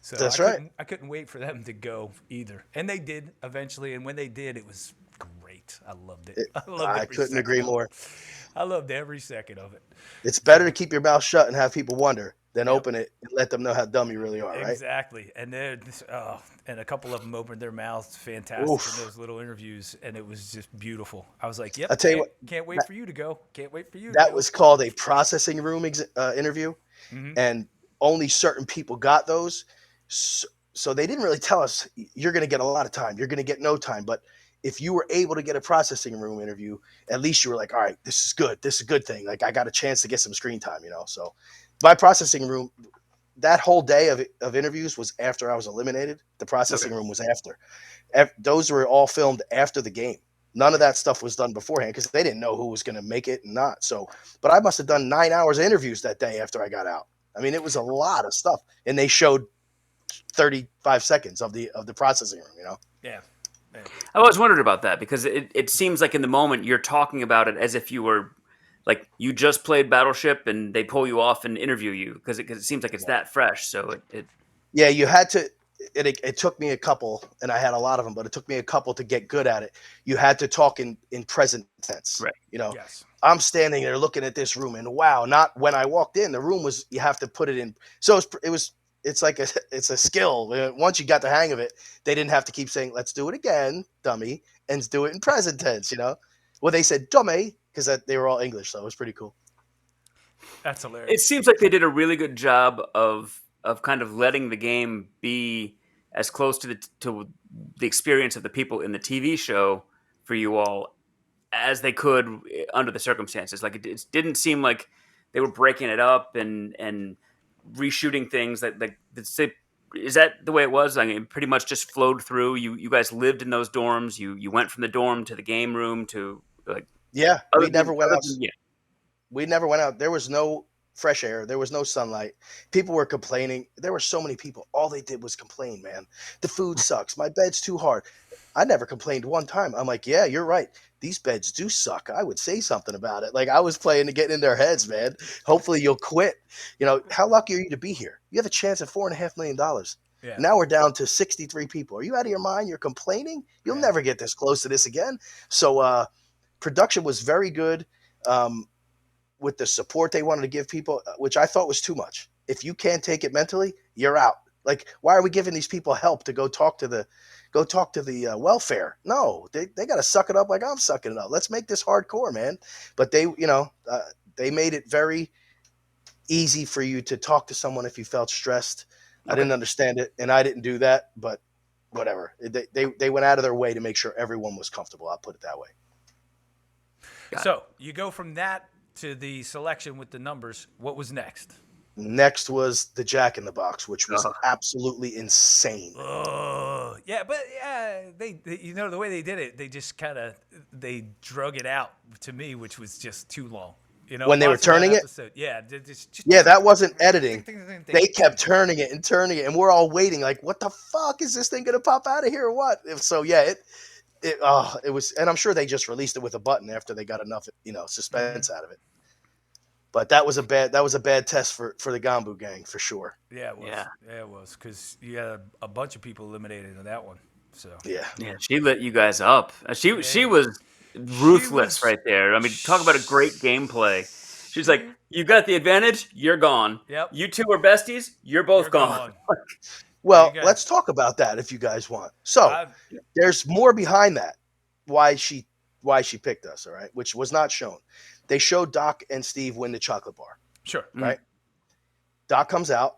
So That's I couldn't wait for them to go either, and they did eventually. And when they did, it was great. I loved it. I couldn't agree more. I loved every second of it. It's better to keep your mouth shut and have people wonder than open it and let them know how dumb you really are, right? Exactly. And and a couple of them opened their mouths fantastic Oof. in those little interviews, and it was just beautiful. I was like, yep, I'll tell you what, can't wait for you to go. Can't wait for you to that go. was called a processing room interview, Mhm. and only certain people got those. So they didn't really tell us, you're going to get a lot of time. You're going to get no time. But if you were able to get a processing room interview, at least you were like, all right, this is good. This is a good thing. Like, I got a chance to get some screen time, you know? So my processing room, that whole day of interviews was after I was eliminated. The processing room was after. Those were all filmed after the game. None of that stuff was done beforehand because they didn't know who was going to make it and not. So, but I must have done 9 hours of interviews that day after I got out. I mean, it was a lot of stuff, and they showed 35 seconds of the processing room. You know. Yeah. I always wondered about that because it seems like in the moment you're talking about it as if you were like you just played Battleship and they pull you off and interview you because it seems like it's that fresh. So it Yeah, you had to. It took me a couple, and I had a lot of them, but it took me a couple to get good at it. You had to talk in present tense. right. You know, Yes. I'm standing there looking at this room, and wow, not when I walked in. The room was you have to put it in. So it's like it's a skill. Once you got the hang of it, they didn't have to keep saying, "Let's do it again, dummy," and do it in present tense. Well, they said dummy because they were all English, so it was pretty cool. That's It hilarious. seems like they did a really good job of kind of letting the game be as close to the experience of the people in the TV show for you all as they could under the circumstances. Like it didn't seem like they were breaking it up and reshooting things. Is that the way it was? I mean, it pretty much just flowed through. You guys lived in those dorms. You went from the dorm to the game room to like Yeah, other than yeah. we never went out. There was no fresh air. There was no sunlight. People were complaining. There were so many people. All they did was complain, man. The food sucks. My bed's too hard. I never complained one time. I'm like, yeah, you're right. These beds do suck. I would say something about it. Like I was playing to get in their heads, man. Hopefully you'll quit. How lucky are you to be here? You have a chance at $4.5 million. Yeah. Now we're down to 63 people. Are you out of your mind? You're complaining? You'll Yeah. never get this close to this again. So production was very good. With the support they wanted to give people, which I thought was too much. If you can't take it mentally, you're out. Like, why are we giving these people help to go talk to the welfare? No, they got to suck it up like I'm sucking it up. Let's make this hardcore, man. But they made it very easy for you to talk to someone if you felt stressed. I Okay. didn't understand it, and I didn't do that, but whatever. They went out of their way to make sure everyone was comfortable. I'll put it that way. So you go from that to the selection with the numbers. What was next? Next was the Jack in the Box, which was Uh-huh. absolutely insane. Oh, yeah, but yeah, they the way they did it, they just kind of they drug it out to me, which was just too long. When they were watching that turning it? episode, yeah, just Yeah, that wasn't editing. ding, ding, ding, ding. They kept turning it and turning it, and we're all waiting, like, what the fuck is this thing gonna pop out of here or what? So yeah, it was, and I'm sure they just released it with a button after they got enough, suspense out of it. But that was a bad test for the Gambu gang for sure. Yeah, it was. Yeah. Yeah, it was because you had a bunch of people eliminated in that one. So Yeah, Yeah, she lit you guys up. She Yeah. was ruthless was- right there. I mean, talk about a great gameplay. She's like, "You got the advantage. You're gone. Yep. You two are besties. You're both You're gone." gone. well, You let's guys- talk about that if you guys want. So I- there's more behind that. Why she picked us, all right? Which was not shown. They showed Doc and Steve win the chocolate bar. Sure. Right? Doc comes out.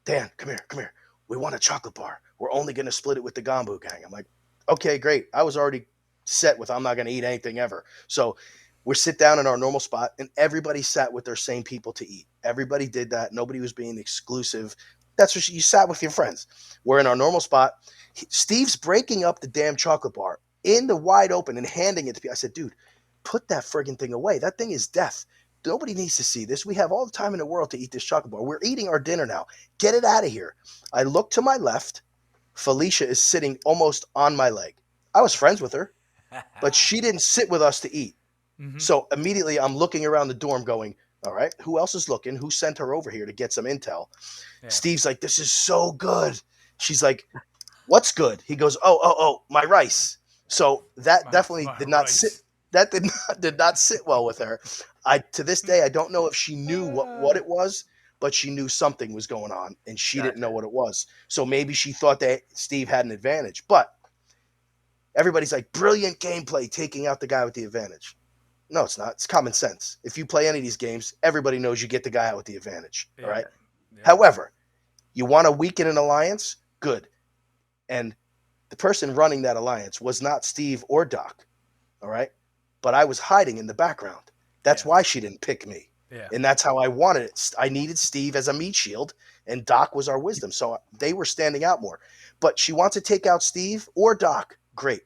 Dan, come here. We want a chocolate bar. We're only going to split it with the Gambu gang. I'm like, okay, great. I was already set with I'm not going to eat anything ever. So we sit down in our normal spot, and everybody sat with their same people to eat. Everybody did that. Nobody was being exclusive. That's what you sat with your friends. We're in our normal spot. Steve's breaking up the damn chocolate bar in the wide open and handing it to me. I said, dude, put that friggin' thing away. That thing is death. Nobody needs to see this. We have all the time in the world to eat this chocolate bar. We're eating our dinner now. Get it out of here. I look to my left. Felicia is sitting almost on my leg. I was friends with her, but she didn't sit with us to eat. So immediately I'm looking around the dorm going, all right, who else is looking? Who sent her over here to get some intel? Yeah. Steve's like, this is so good. She's like, what's good? He goes, oh, my rice. So that definitely my did not rice. sit. That did not sit well with her. To this day, I don't know if she knew what it was, but she knew something was going on, and she didn't know what it was. So maybe she thought that Steve had an advantage. But everybody's like, brilliant gameplay, taking out the guy with the advantage. No, it's not. It's common sense. If you play any of these games, everybody knows you get the guy out with the advantage. Yeah. All right. Yeah. However, you want to weaken an alliance? Good. And the person running that alliance was not Steve or Doc. All right. But I was hiding in the background. That's why she didn't pick me. Yeah. And that's how I wanted it. I needed Steve as a meat shield, and Doc was our wisdom. So they were standing out more. But she wants to take out Steve or Doc. Great.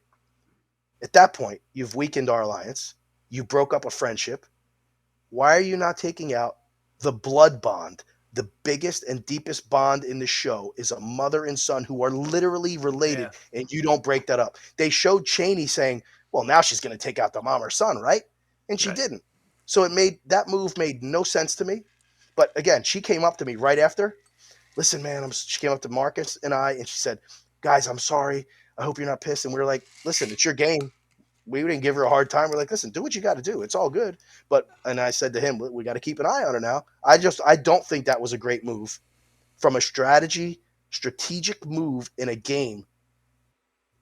At that point, you've weakened our alliance. You broke up a friendship. Why are you not taking out the blood bond, the biggest and deepest bond in the show is a mother and son who are literally related, and you don't break that up. They showed Cheney saying, well, now she's going to take out the mom or son, right? And she Right. didn't. So that move made no sense to me. But again, she came up to me right after. Listen, man, she came up to Marcus and I, and she said, guys, I'm sorry. I hope you're not pissed. And we were like, listen, it's your game. We didn't give her a hard time. We're like, listen, do what you got to do. It's all good. And I said to him, we got to keep an eye on her now. I don't think that was a great move from a strategic move in a game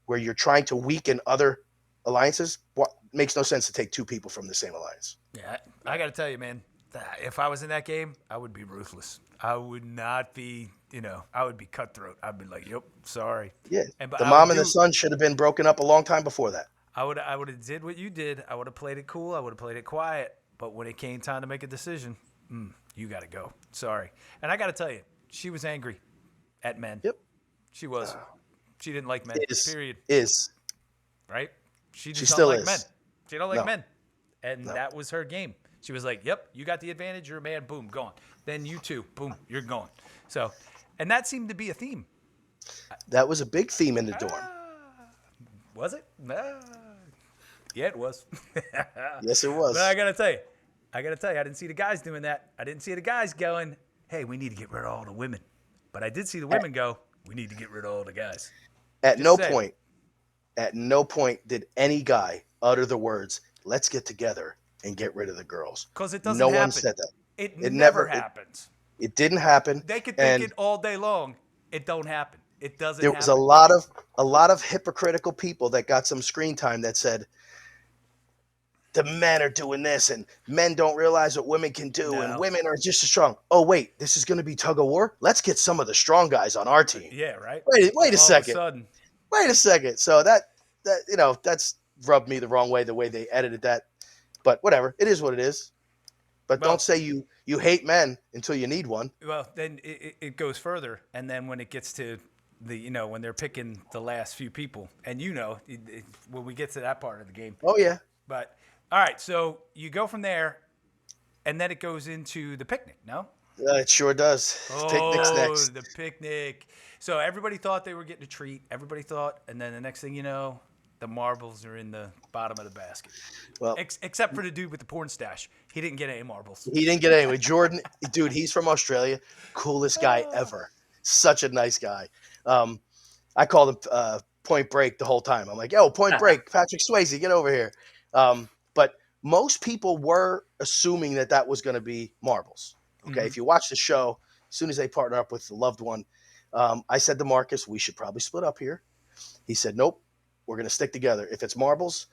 where you're trying to weaken other alliances. What makes no sense to take two people from the same alliance. Yeah, I got to tell you, man, if I was in that game, I would be ruthless. I would not be, I would be cutthroat. I'd be like, yep, sorry. Yeah. But The mom and the son should have been broken up a long time before that. I would have did what you did. I would have played it cool. I would have played it quiet. But when it came time to make a decision, you got to go. Sorry. And I got to tell you, she was angry at men. Yep. She was. She didn't like men. Period. Right? She just still don't like is. men. She don't like No. men. And that was her game. She was like, yep, you got the advantage. You're a man. Boom, gone. Then you too. Boom, you're gone. So, and that seemed to be a theme. That was a big theme in the dorm. Was it? Yeah, it was. Yes, it was. But I got to tell you, I didn't see the guys doing that. I didn't see the guys going, hey, we need to get rid of all the women. But I did see the women go, we need to get rid of all the guys. At no point did any guy utter the words, let's get together and get rid of the girls. Because it doesn't happen. happen. No one said that. It never happens. It didn't happen. They could think it all day long. It don't happen. It doesn't happen. There was a lot of hypocritical people that got some screen time that said, the men are doing this and men don't realize what women can do and women are just as strong. Oh, wait, this is going to be tug of war? Let's get some of the strong guys on our team. Yeah, right? Wait a second. All of a sudden. Wait a second. So that's rubbed me the wrong way, the way they edited that. But whatever. It is what it is. But don't say you hate men until you need one. Well, then it goes further. And then when it gets to when they're picking the last few people, and when we get to that part of the game. Oh, yeah. But, all right, so you go from there, and then it goes into the picnic, no? It sure does. Picnic's next. The picnic. So everybody thought they were getting a treat. Everybody thought, and then the next thing you know, the marbles are in the bottom of the basket. Well, except for the dude with the porn stash. He didn't get any marbles. He didn't get any. Jordan, dude, he's from Australia. Coolest guy ever. Such a nice guy. I called him Point Break the whole time. I'm like, yo, Point Break, Patrick Swayze, get over here. But most people were assuming that was going to be marbles. Okay, If you watch the show, as soon as they partner up with the loved one, I said to Marcus, we should probably split up here. He said, nope, we're going to stick together. If it's marbles,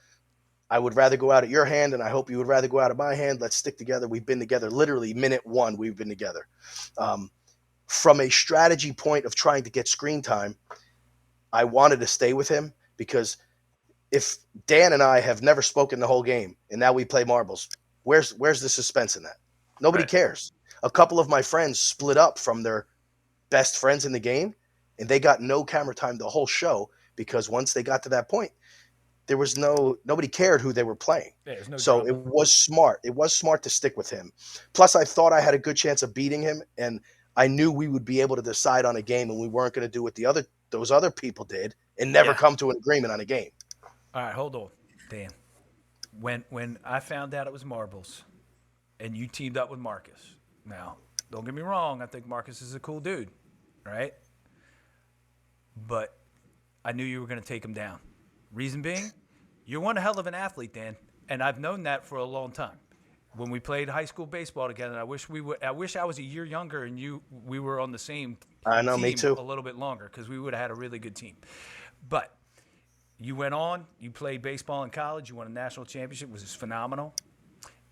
I would rather go out at your hand, and I hope you would rather go out at my hand. Let's stick together. We've been together literally minute one. We've been together. From a strategy point of trying to get screen time, I wanted to stay with him because if Dan and I have never spoken the whole game and now we play marbles, where's the suspense in that? Nobody cares. A couple of my friends split up from their best friends in the game, and they got no camera time the whole show because once they got to that point, there was nobody cared who they were playing. So it was smart. It was smart to stick with him. Plus, I thought I had a good chance of beating him, and I knew we would be able to decide on a game, and we weren't going to do what those other people did and never come to an agreement on a game. All right, hold on, Dan. When I found out it was marbles, and you teamed up with Marcus. Now, don't get me wrong. I think Marcus is a cool dude, right? But I knew you were going to take him down. Reason being, you're one hell of an athlete, Dan, and I've known that for a long time. When we played high school baseball together, I wish I was a year younger and we were on the same team me too. A little bit longer because we would have had a really good team. But you went on, you played baseball in college, you won a national championship, which is phenomenal.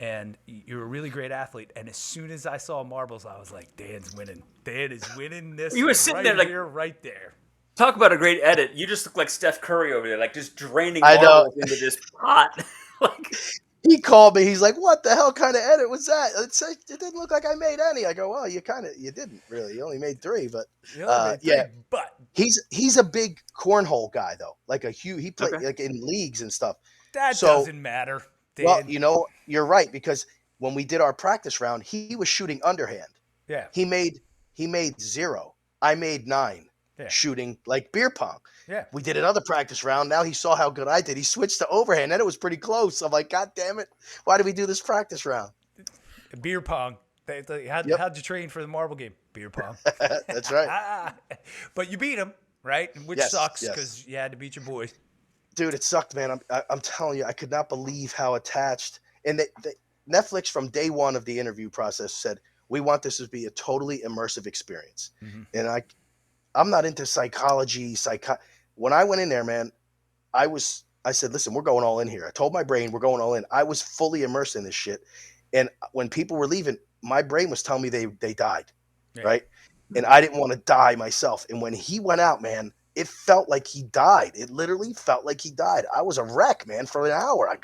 And you're a really great athlete. And as soon as I saw marbles, I was like, Dan's winning. Dan is winning this. You were sitting there like, here, right there. Talk about a great edit. You just look like Steph Curry over there, like just draining marbles into this pot. He called me. He's like, what the hell kind of edit was that? It didn't look like I made any. I go, well, you didn't really. You only made 3, but But he's a big cornhole guy though. Like he played like in leagues and stuff. That doesn't matter. Dan. Well, you're right, because when we did our practice round, he was shooting underhand. Yeah. He made 0. I made 9 Yeah. shooting like beer pong. Yeah. We did another practice round. Now he saw how good I did. He switched to overhand. Then it was pretty close. I'm like, God damn it. Why did we do this practice round? Beer pong. Yep. How'd you train for the marble game? Beer pong. That's right. But you beat him, right? Which Yes. sucks Yes. because you had to beat your boys. Dude, it sucked, man. I'm telling you, I could not believe how attached. And Netflix from day one of the interview process said, we want this to be a totally immersive experience. Mm-hmm. And I'm not into psychology. When I went in there, man, I said, listen, we're going all in here. I told my brain we're going all in. I was fully immersed in this shit. And when people were leaving, my brain was telling me they died, Yeah. right? And I didn't want to die myself. And when he went out, man, it felt like he died. It literally felt like he died. I was a wreck, man, for an hour.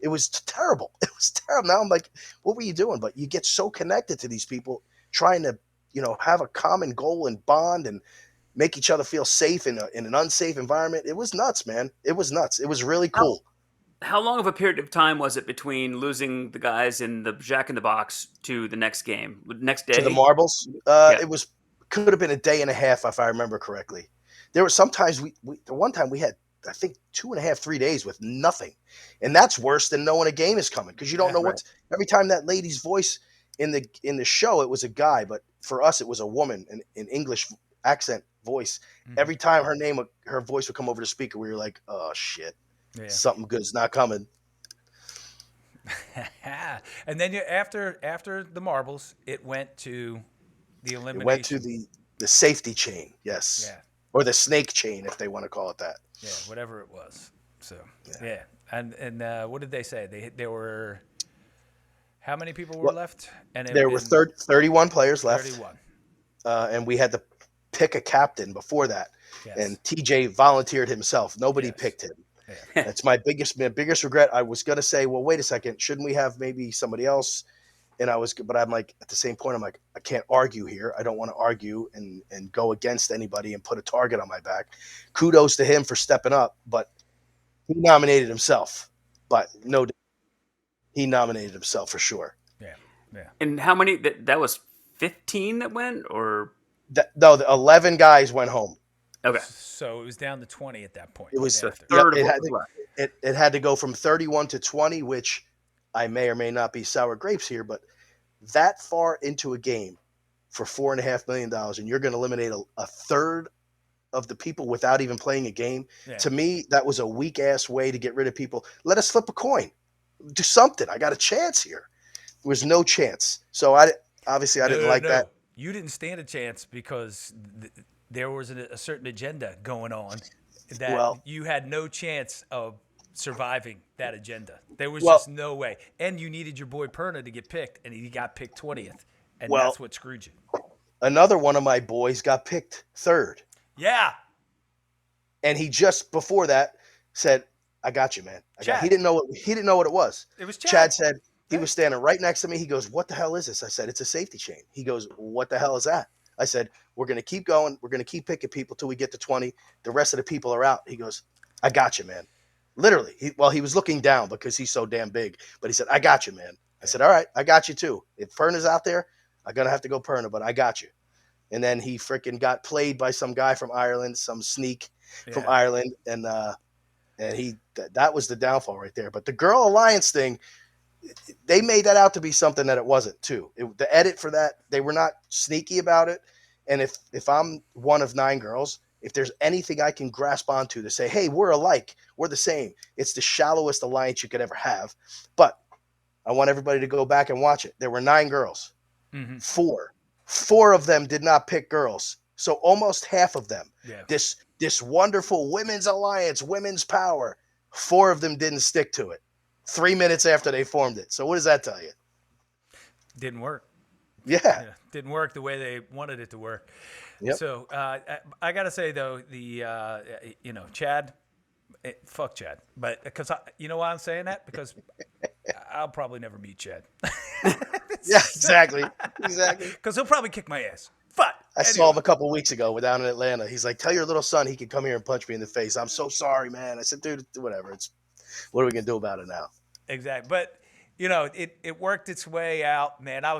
It was terrible. It was terrible. Now I'm like, what were you doing? But you get so connected to these people, trying to, have a common goal and bond and make each other feel safe in an unsafe environment. It was nuts, man. It was nuts. It was really cool. How long of a period of time was it between losing the guys in the Jack in the Box to the next game? Next day? To the marbles, Yeah. it could have been a day and a half if I remember correctly. There were sometimes the one time we had, I think, 2.5, 3 days with nothing, and that's worse than knowing a game is coming because you don't know right. every time that lady's voice in the show, it was a guy, but for us it was a woman, an English accent voice. Mhm. Every time her voice would come over the speaker, we were like, oh shit, Yeah. something good's not coming. And then after the marbles, it went to the elimination. It went to the safety chain, yes. Yeah. Or the snake chain, if they want to call it that. Yeah, whatever it was. So yeah. And what did they say? There were how many people were left? And there were 31 players left. 31. And we had to pick a captain before that. Yes. And TJ volunteered himself. Nobody picked him. Yeah. That's my biggest regret. I was gonna say, well, wait a second, shouldn't we have maybe somebody else? But I'm like, at the same point, I'm like, I can't argue here. I don't want to argue and go against anybody and put a target on my back. Kudos to him for stepping up, but he nominated himself. But no, he nominated himself for sure. Yeah. Yeah. And how many? That was 15 that went, or The 11 guys went home. okay. So it was down to 20 at that point. It was after. a third it of had, what was left. it had to go from 31 to 20, which I may or may not be sour grapes here, but that far into a game for $4.5 million, and you're going to eliminate a third of the people without even playing a game. Yeah. To me, that was a weak ass way to get rid of people. Let us flip a coin, do something. I got a chance here. There was no chance. So I didn't like that. You didn't stand a chance because there was a certain agenda going on that you had no chance of surviving that agenda. There was just no way. And you needed your boy Perna to get picked, and he got picked 20th. And that's what screwed you. Another one of my boys got picked 3rd. Yeah. And he just before that said, I got you, man. He didn't know what it was. It was Chad. Chad said he was standing right next to me. He goes, what the hell is this? I said, it's a safety chain. He goes, what the hell is that? I said, we're going to keep going. We're going to keep picking people till we get to 20. The rest of the people are out. He goes, I got you, man. Literally. He was looking down because he's so damn big. But he said, I got you, man. I said, all right, I got you too. If Perna's out there, I'm going to have to go Perna, but I got you. And then he freaking got played by some guy from Ireland, some sneak from Ireland. And that was the downfall right there. But the Girl Alliance thing, they made that out to be something that it wasn't too. The edit for that, they were not sneaky about it. And if I'm one of 9 girls, if there's anything I can grasp onto to say, hey, we're alike, we're the same, it's the shallowest alliance you could ever have. But I want everybody to go back and watch it. There were 9 girls. Mm-hmm. 4 of them did not pick girls. So almost half of them. Yeah. This wonderful women's alliance, women's power, 4 of them didn't stick to it 3 minutes after they formed it. So what does that tell you? Didn't work. Yeah. Didn't work the way they wanted it to work. Yep. So I got to say, though, Chad, fuck Chad. But because you know why I'm saying that? Because I'll probably never meet Chad. Yeah, exactly. Because he'll probably kick my ass. But I saw him a couple weeks ago. We're down in Atlanta. He's like, tell your little son he can come here and punch me in the face. I'm so sorry, man. I said, dude, whatever. What are we going to do about it now? Exactly. But, it worked its way out, man. I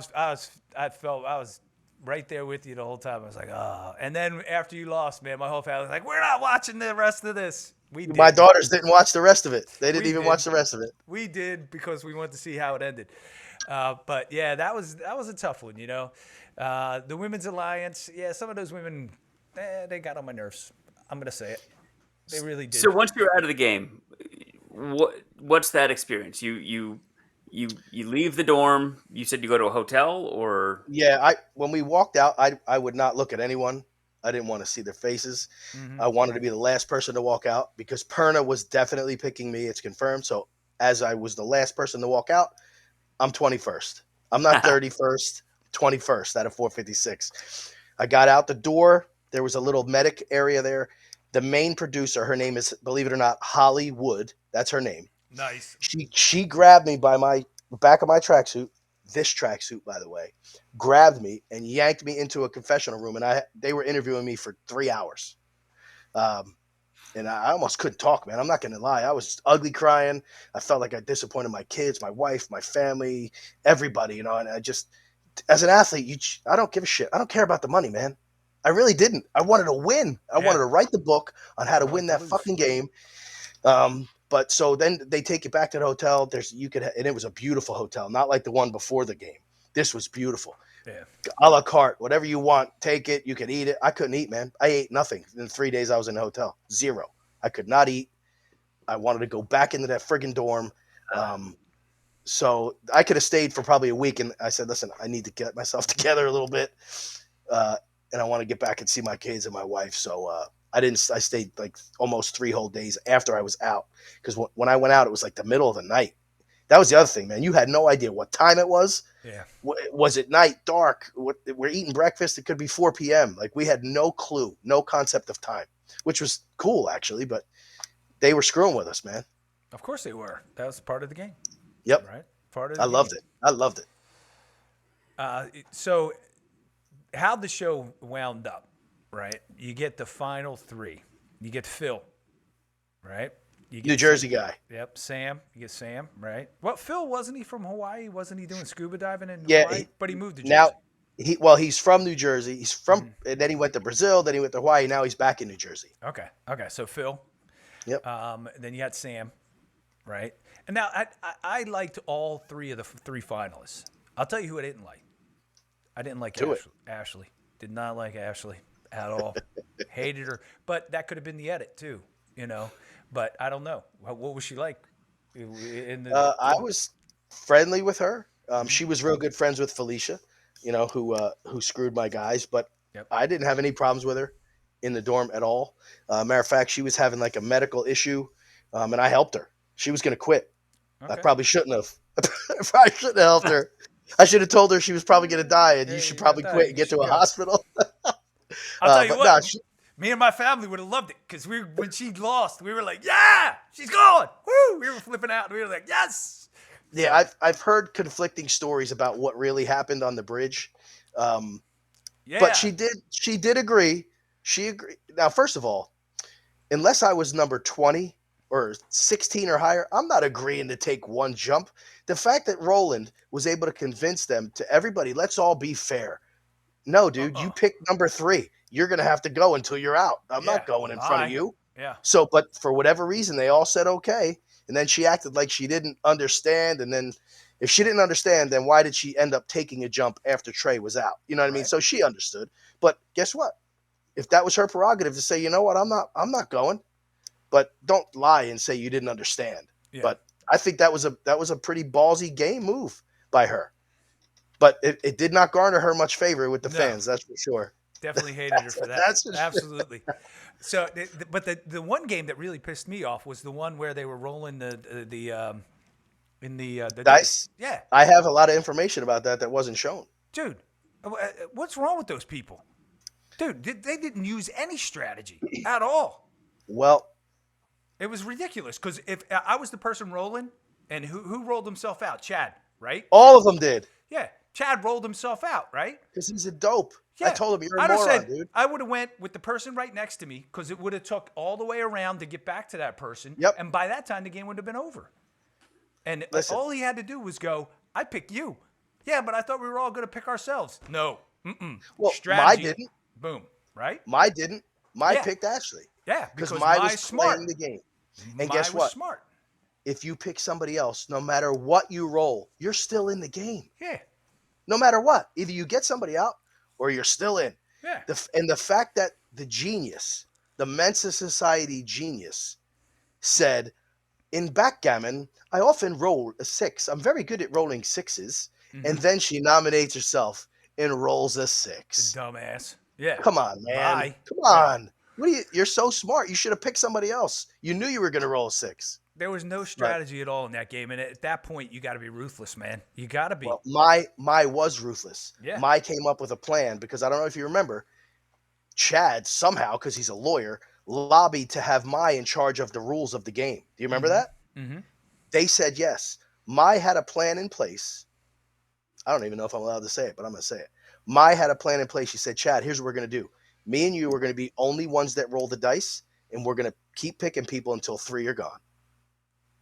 felt I was right there with you the whole time. I was like, oh. And then after you lost, man, my whole family was like, we're not watching the rest of this. We did. My daughters didn't watch the rest of it. They didn't We even did. watch the rest of it. We did because we wanted to see how it ended. But yeah, that was a tough one, you know. The Women's Alliance, yeah, some of those women, they got on my nerves. I'm gonna say it. They really did. So once you're out of the game, what's that experience? You leave the dorm. You said you go to a hotel, or Yeah, when we walked out, I would not look at anyone. I didn't want to see their faces. I wanted to be the last person to walk out because Perna was definitely picking me. It's confirmed. So as I was the last person to walk out, I'm 21st. I'm not 31st, 21st out of 456. I got out the door. There was a little medic area there. The main producer, her name is, believe it or not, Holly Wood. That's her name. Nice. She grabbed me by my back of my tracksuit. This tracksuit, by the way, grabbed me and yanked me into a confessional room, and they were interviewing me for 3 hours, and I almost couldn't talk, man. I'm not gonna lie, I was ugly crying. I felt like I disappointed my kids, my wife, my family, everybody, you know. And I just, as an athlete, I don't give a shit. I don't care about the money, man. I really didn't. I wanted to win. I wanted to write the book on how to win that fucking game. But so then they take you back to the hotel. And it was a beautiful hotel, not like the one before the game. This was beautiful. Yeah. A la carte, whatever you want, take it. You can eat it. I couldn't eat, man. I ate nothing in the 3 days I was in the hotel. Zero. I could not eat. I wanted to go back into that friggin' dorm. So I could have stayed for probably a week. And I said, listen, I need to get myself together a little bit. And I want to get back and see my kids and my wife. So I stayed like almost 3 whole days after I was out. Because when I went out, it was like the middle of the night. That was the other thing, man. You had no idea what time it was. Yeah. Was it night, dark? We're eating breakfast. It could be 4 p.m. Like, we had no clue, no concept of time, which was cool, actually. But they were screwing with us, man. Of course they were. That was part of the game. Yep. Right? Part of the I game. loved it. I loved it. So how the show wound up, right? You get the final 3. You get Phil, right? You get New Jersey guy. Yep, Sam. You get Sam, right? Well, Phil, wasn't he from Hawaii? Wasn't he doing scuba diving in Hawaii? But he moved to Jersey. Now, he's from New Jersey. He's from, and then he went to Brazil. Then he went to Hawaii. Now he's back in New Jersey. Okay. So Phil. Yep. Then you got Sam, right? And now I liked all 3 of the 3 finalists. I'll tell you who I didn't like. I didn't like Ashley. Did not like Ashley at all. Hated her. But that could have been the edit too, you know. But I don't know. What was she like? I was friendly with her. She was real good friends with Felicia, you know, who screwed my guys. But I didn't have any problems with her in the dorm at all. Matter of fact, she was having like a medical issue, and I helped her. She was going to quit. Okay. I probably shouldn't have. I probably shouldn't have helped her. I should have told her she was probably going to die, and you should probably quit and get to a hospital. I'll tell you what. Me and my family would have loved it because when she lost, we were like, yeah, she's gone. Woo! We were flipping out. And we were like, yes. Yeah, I've heard conflicting stories about what really happened on the bridge. But she did agree. She agreed. Now, first of all, unless I was number 20 or 16 or higher, I'm not agreeing to take one jump. The fact that Roland was able to convince them to everybody, let's all be fair. No, dude, you picked number 3. You're going to have to go until you're out. I'm not going in front of you. Yeah. So, but for whatever reason, they all said okay. And then she acted like she didn't understand. And then if she didn't understand, then why did she end up taking a jump after Trey was out? You know what I mean? So she understood. But guess what? If that was her prerogative to say, you know what, I'm not going. But don't lie and say you didn't understand. Yeah. But I think that was a pretty ballsy game move by her. But it did not garner her much favor with the fans, that's for sure. Definitely hated her for that. That's absolutely. So, but the one game that really pissed me off was the one where they were rolling the dice. Yeah, I have a lot of information about that wasn't shown. Dude, what's wrong with those people? Dude, they didn't use any strategy at all. Well, it was ridiculous because if I was the person rolling, and who rolled himself out, Chad, right? All of them did. Yeah, Chad rolled himself out, right? Because he's a dope. Yeah. I told him, you're a moron, dude. I would have went with the person right next to me because it would have took all the way around to get back to that person. Yep. And by that time, the game would have been over. And all he had to do was go, I pick you. Yeah, but I thought we were all going to pick ourselves. No, Well, my Strategy. didn't. Boom. Right? My didn't. My Yeah. picked Ashley Yeah. because Because my was my smart. playing the game. And My guess was what? smart. If you pick somebody else, no matter what you roll, you're still in the game. Yeah. No matter what, either you get somebody out or you're still in. Yeah. And the fact that the genius, the Mensa Society genius, said, in backgammon, I often roll a 6. I'm very good at rolling 6s. And then she nominates herself and rolls a 6. Dumbass. Yeah. Come on, man. Bye. Come Yeah. on. What are you? You're so smart. You should have picked somebody else. You knew you were going to roll a 6. There was no strategy at all in that game, and at that point, you got to be ruthless, man. You got to be. Well, my was ruthless. Yeah. My came up with a plan because I don't know if you remember, Chad somehow, because he's a lawyer, lobbied to have my in charge of the rules of the game. Do you remember that? Mm-hmm. They said yes. My had a plan in place. I don't even know if I'm allowed to say it, but I'm going to say it. My had a plan in place. She said, Chad, here's what we're going to do. Me and you are going to be only ones that roll the dice, and we're going to keep picking people until 3 are gone.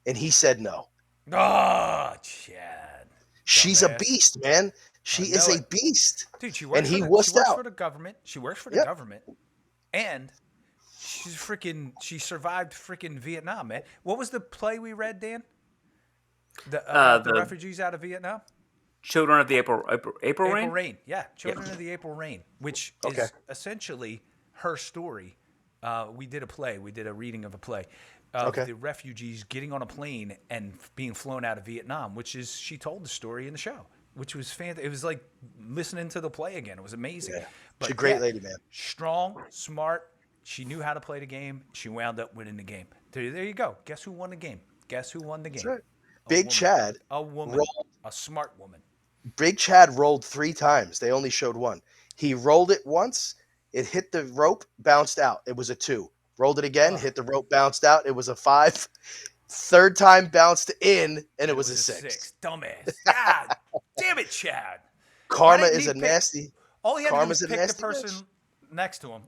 And he said no. Oh, Chad. She's a Dumbass. beast, man. She is know a it. beast. Dude, she works, And he she wussed works out. for the government. She works for the Yep. government. And she survived freaking Vietnam, man. What was the play we read, Dan? The refugees out of Vietnam? Children of the April Rain. April Rain. Yeah, Children of the April Rain, which Okay. is essentially her story. We did a play. We did a reading of a play of the refugees getting on a plane and being flown out of Vietnam, which is, she told the story in the show, which was fantastic. It was like listening to the play again. It was amazing. Yeah. But She's a great lady, man. Strong, smart. She knew how to play the game. She wound up winning the game. There you go. Guess who won the game? Guess who won the game? That's right. A Big woman. Chad. A woman. A smart woman. Big Chad rolled 3 times. They only showed one. He rolled it once. It hit the rope, bounced out. It was a 2. Rolled it again, hit the rope, bounced out. It was a 5. Third time bounced in, and it was a 6. Dumbass. God damn it, Chad. Karma Why didn't is he a pick- nasty. All he had to do Karma's was a pick the nasty person bitch. next to him.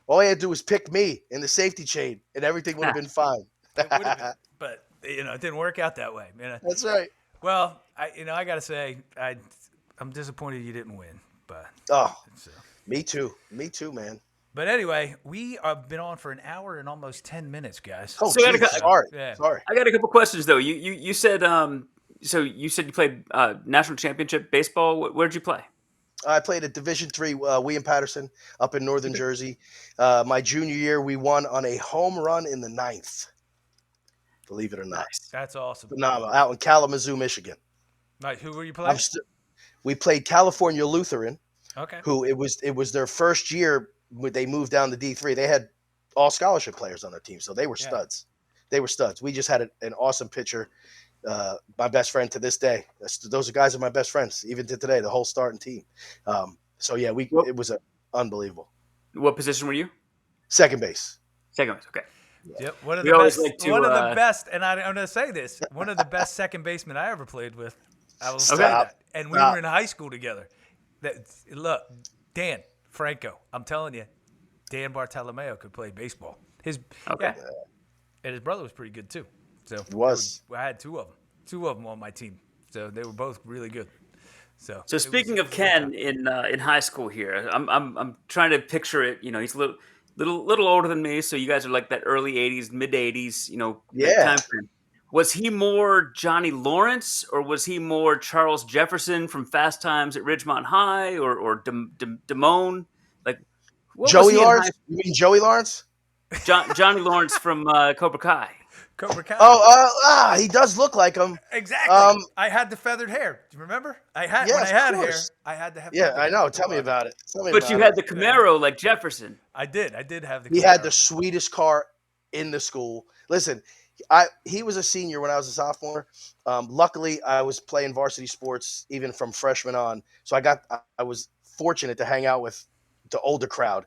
All he had to do was pick me in the safety chain, and everything would have been fine. It would have been, but it didn't work out that way. That's right. Well, I gotta say, I'm disappointed you didn't win, but Oh, me too. Me too, man. But anyway, we have been on for an hour and almost 10 minutes, guys. Oh, So I geez, gotta- sorry. Yeah. Sorry. I got a couple questions though. You said so you said you played national championship baseball. Where'd you play? I played at Division III, William Patterson, up in northern Jersey. My junior year, we won on a home run in the 9th. Believe it or not. Nice. That's awesome. Phenomenal. Out in Kalamazoo, Michigan. Like, who were you playing? We played California Lutheran, Okay. who it was their first year when they moved down to D3. They had all scholarship players on their team, so they were studs. They were studs. We just had an awesome pitcher. My best friend to this day. Those guys are my best friends, even to today. The whole starting team. So yeah, it was unbelievable. What position were you? Second base. Second base. Okay. Yep. One of We the always best. like to, one of the best, and I'm going to say this: one of the best second basemen I ever played with. I will say Stop. that. And we were in high school together. Look, Dan Franco. I'm telling you, Dan Bartolomeo could play baseball. And his brother was pretty good too. So I had 2 of them. 2 of them on my team. So they were both really good. So Speaking of Ken in high school here, I'm trying to picture it. He's a little older than me, so you guys are like that early '80s, mid '80s. Yeah. Time frame. Was he more Johnny Lawrence, or was he more Charles Jefferson from Fast Times at Ridgemont High, or Damone? Like, what was Joey he in Lawrence? You mean Joey Lawrence? Johnny Lawrence from Cobra Kai. Cobra Kai. He does look like him. Exactly. I had the feathered hair. Do you remember? When I had hair, I had to have. Yeah, feathered I know. hair. Tell me about it. But you had the Camaro like Jefferson. I did have the. He had Camaro. the sweetest car in the school. Listen, he was a senior when I was a sophomore. Luckily, I was playing varsity sports even from freshman on, so I was fortunate to hang out with the older crowd.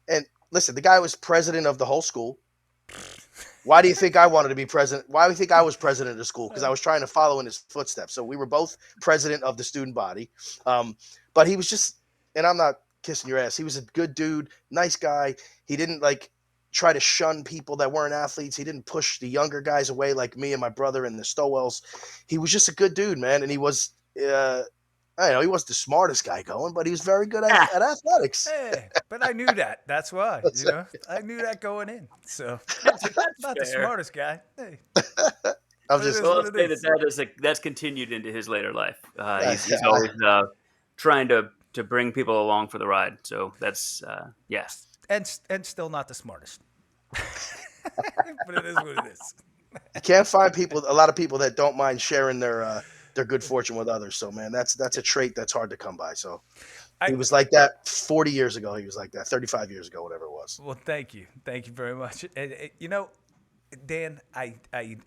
And listen, the guy was president of the whole school. Why do you think I wanted to be president? Why do you think I was president of the school? Because I was trying to follow in his footsteps. So we were both president of the student body. But he was just, and I'm not kissing your ass, he was a good dude, nice guy. He didn't try to shun people that weren't athletes. He didn't push the younger guys away like me and my brother and the Stowells. He was just a good dude, man. And he was I know he wasn't the smartest guy going, but he was very good Ah, at athletics. Hey, but I knew that. That's why, That's I knew that going in. So that's not the fair. smartest guy. Hey, I'm but it just, is Well, what let's it say is. that's continued into his later life. I, He's always trying to bring people along for the ride. So that's yeah. And still not the smartest. But it is what it is. you can't find a lot of people that don't mind sharing their good fortune with others. So man, that's a trait that's hard to come by. So he I was like that 40 years ago. He was like that 35 years ago, whatever it was. Well, thank you very much. Dan, I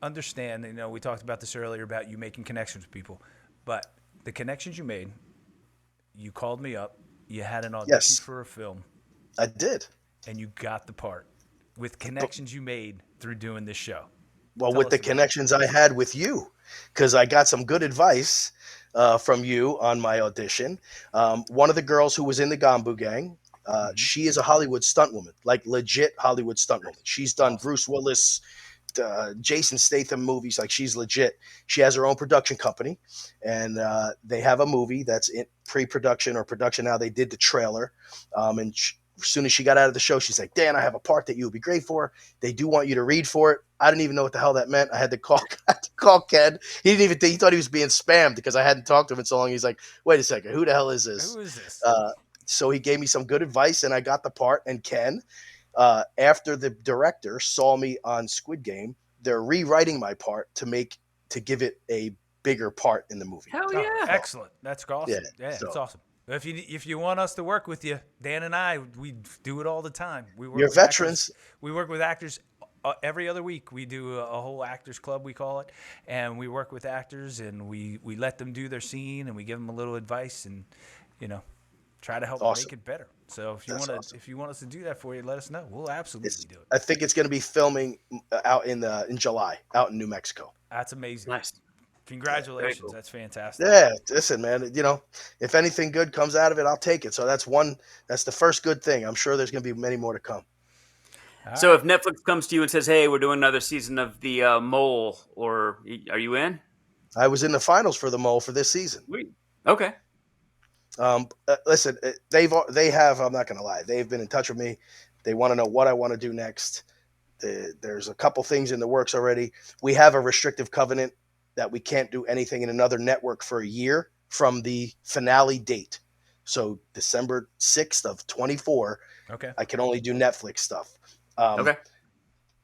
understand. We talked about this earlier about you making connections with people, but the connections you made, you called me up, you had an audition Yes, for a film, I did. and you got the part with But connections you made through doing this show. well, Tell with the us about it. connections I had with you, because I got some good advice from you on my audition. One of the girls who was in the Gambu gang, Hmm. she is a Hollywood stunt woman, like legit Hollywood stunt woman. She's done Awesome. Bruce Willis, Jason Statham movies. Like she's legit. She has her own production company, and they have a movie that's in pre-production or production now. They did the trailer, and as soon as she got out of the show, she's like, "Dan, I have a part that you would be great for. They do want you to read for it." I didn't even know what the hell that meant. I had to call, I had to call Ken. He didn't even think, he thought he was being spammed because I hadn't talked to him in so long. He's like, "Wait a second, who the hell is this?" Who is this? So he gave me some good advice, and I got the part. And Ken, after the director saw me on Squid Game, they're rewriting my part to give it a bigger part in the movie. Hell Oh, yeah. excellent. That's Yeah. awesome. Yeah, it's So awesome. If you want us to work with you, Dan and I, we do it all the time. We work you're with veterans. actors. We work with actors every other week. We do a whole actors club, we call it, and we work with actors and we let them do their scene and we give them a little advice and try to help Awesome. make it better. So if you That's want to awesome. if you want us to do that for you, let us know. We'll absolutely do it. I think it's going to be filming out in July, out in New Mexico. That's amazing. Nice. Congratulations. cool. That's fantastic. Yeah, listen, man. If anything good comes out of it, I'll take it. So that's one. That's the first good thing. I'm sure there's going to be many more to come. All So right. if Netflix comes to you and says, "Hey, we're doing another season of the Mole," or are you in? I was in the finals for the Mole for this season. Sweet. Okay. Listen, they have. I'm not going to lie. They've been in touch with me. They want to know what I want to do next. There's a couple things in the works already. We have a restrictive covenant that we can't do anything in another network for a year from the finale date. So December 6th of 24, Okay. I can only do Netflix stuff. Um, Okay.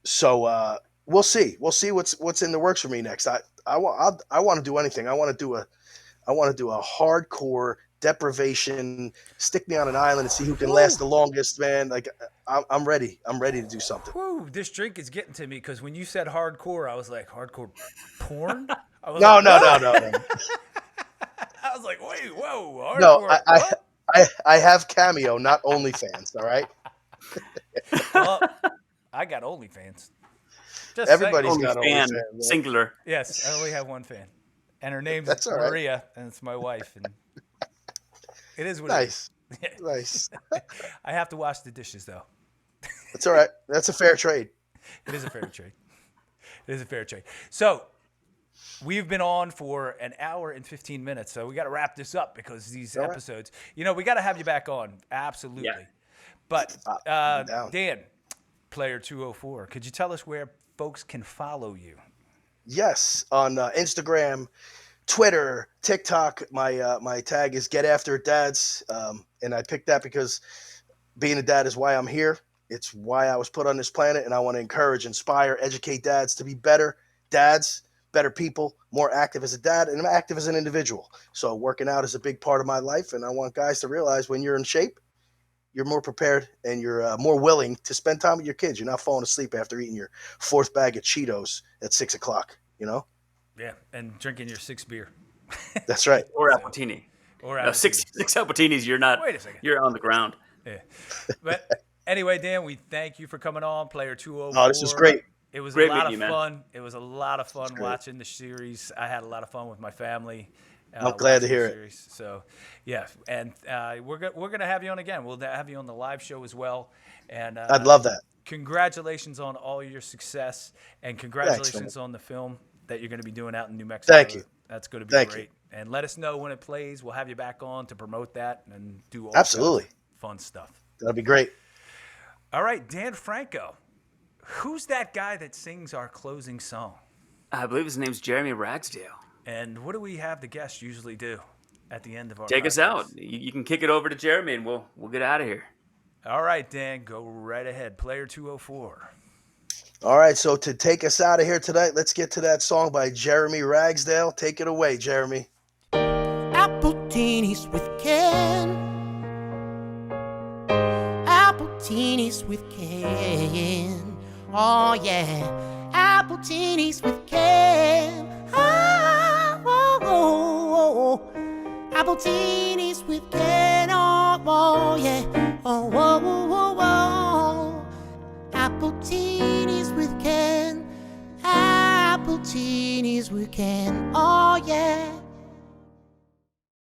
so we'll see. We'll see what's in the works for me next. I want to do anything. I want to do a hardcore deprivation. Stick me on an island and see who can last the longest, man. Like I'm ready. I'm ready to do something. Whew, this drink is getting to me because when you said hardcore, I was like, hardcore porn? I was No, like, no, no, what? no, no. I was like, wait, whoa, No, hardcore, what? I have Cameo, not OnlyFans. All right. Well, I got OnlyFans. Just Everybody's saying. Only got fan, OnlyFans. Man. singular. Yes, I only have one fan. And her name's That's all right. Maria, and it's my wife. And it is what Nice, it is. nice. I have to wash the dishes, though. That's all right. That's a fair trade. It is a fair trade. It is a fair trade. So we've been on for an hour and 15 minutes, so we got to wrap this up because these All right. episodes, we got to have you back on. Absolutely. Yeah. But I'm down. Dan, Player 204, could you tell us where folks can follow you? Yes, on Instagram, Twitter, TikTok. My tag is Get After It Dads, and I picked that because being a dad is why I'm here. It's why I was put on this planet, and I want to encourage, inspire, educate dads to be better dads, better people, more active as a dad, and active as an individual. So working out is a big part of my life, and I want guys to realize when you're in shape, you're more prepared and you're more willing to spend time with your kids. You're not falling asleep after eating your fourth bag of Cheetos at 6 o'clock. Yeah, and drinking your 6 beer. That's right. Or Appletini. Or No, six Appletinis. You're not. Wait a second. You're on the ground. Yeah. But anyway, Dan, we thank you for coming on, Player 204. Oh, this was great. It was Great a lot meeting of you, man. fun. It was a lot of fun great. watching the series. I had a lot of fun with my family. I'm glad to watching hear the it. series. So, yeah, and we're gonna have you on again. We'll have you on the live show as well. And I'd love that. congratulations on all your success, and congratulations on the film that you're going to be doing out in New Mexico. Thank you. That's going to be Thank great. you. And let us know when it plays. We'll have you back on to promote that and do all Absolutely. kinds of fun stuff. That'll be great. All right, Dan Franco. Who's that guy that sings our closing song? I believe his name's Jeremy Ragsdale. And what do we have the guests usually do at the end of our Take podcast? us out. You can kick it over to Jeremy, and we'll get out of here. All right, Dan, go right ahead. Player 204. All right, so to take us out of here tonight, let's get to that song by Jeremy Ragsdale. Take it away, Jeremy. Appletinis with Ken. Appletinis with Ken. Oh yeah. Appletinis with Ken. Oh, oh, oh, oh. Appletinis with Ken. Oh, oh yeah. Oh, oh, oh, oh, oh. Appletinis with Ken. Appletinis with Ken. Oh yeah.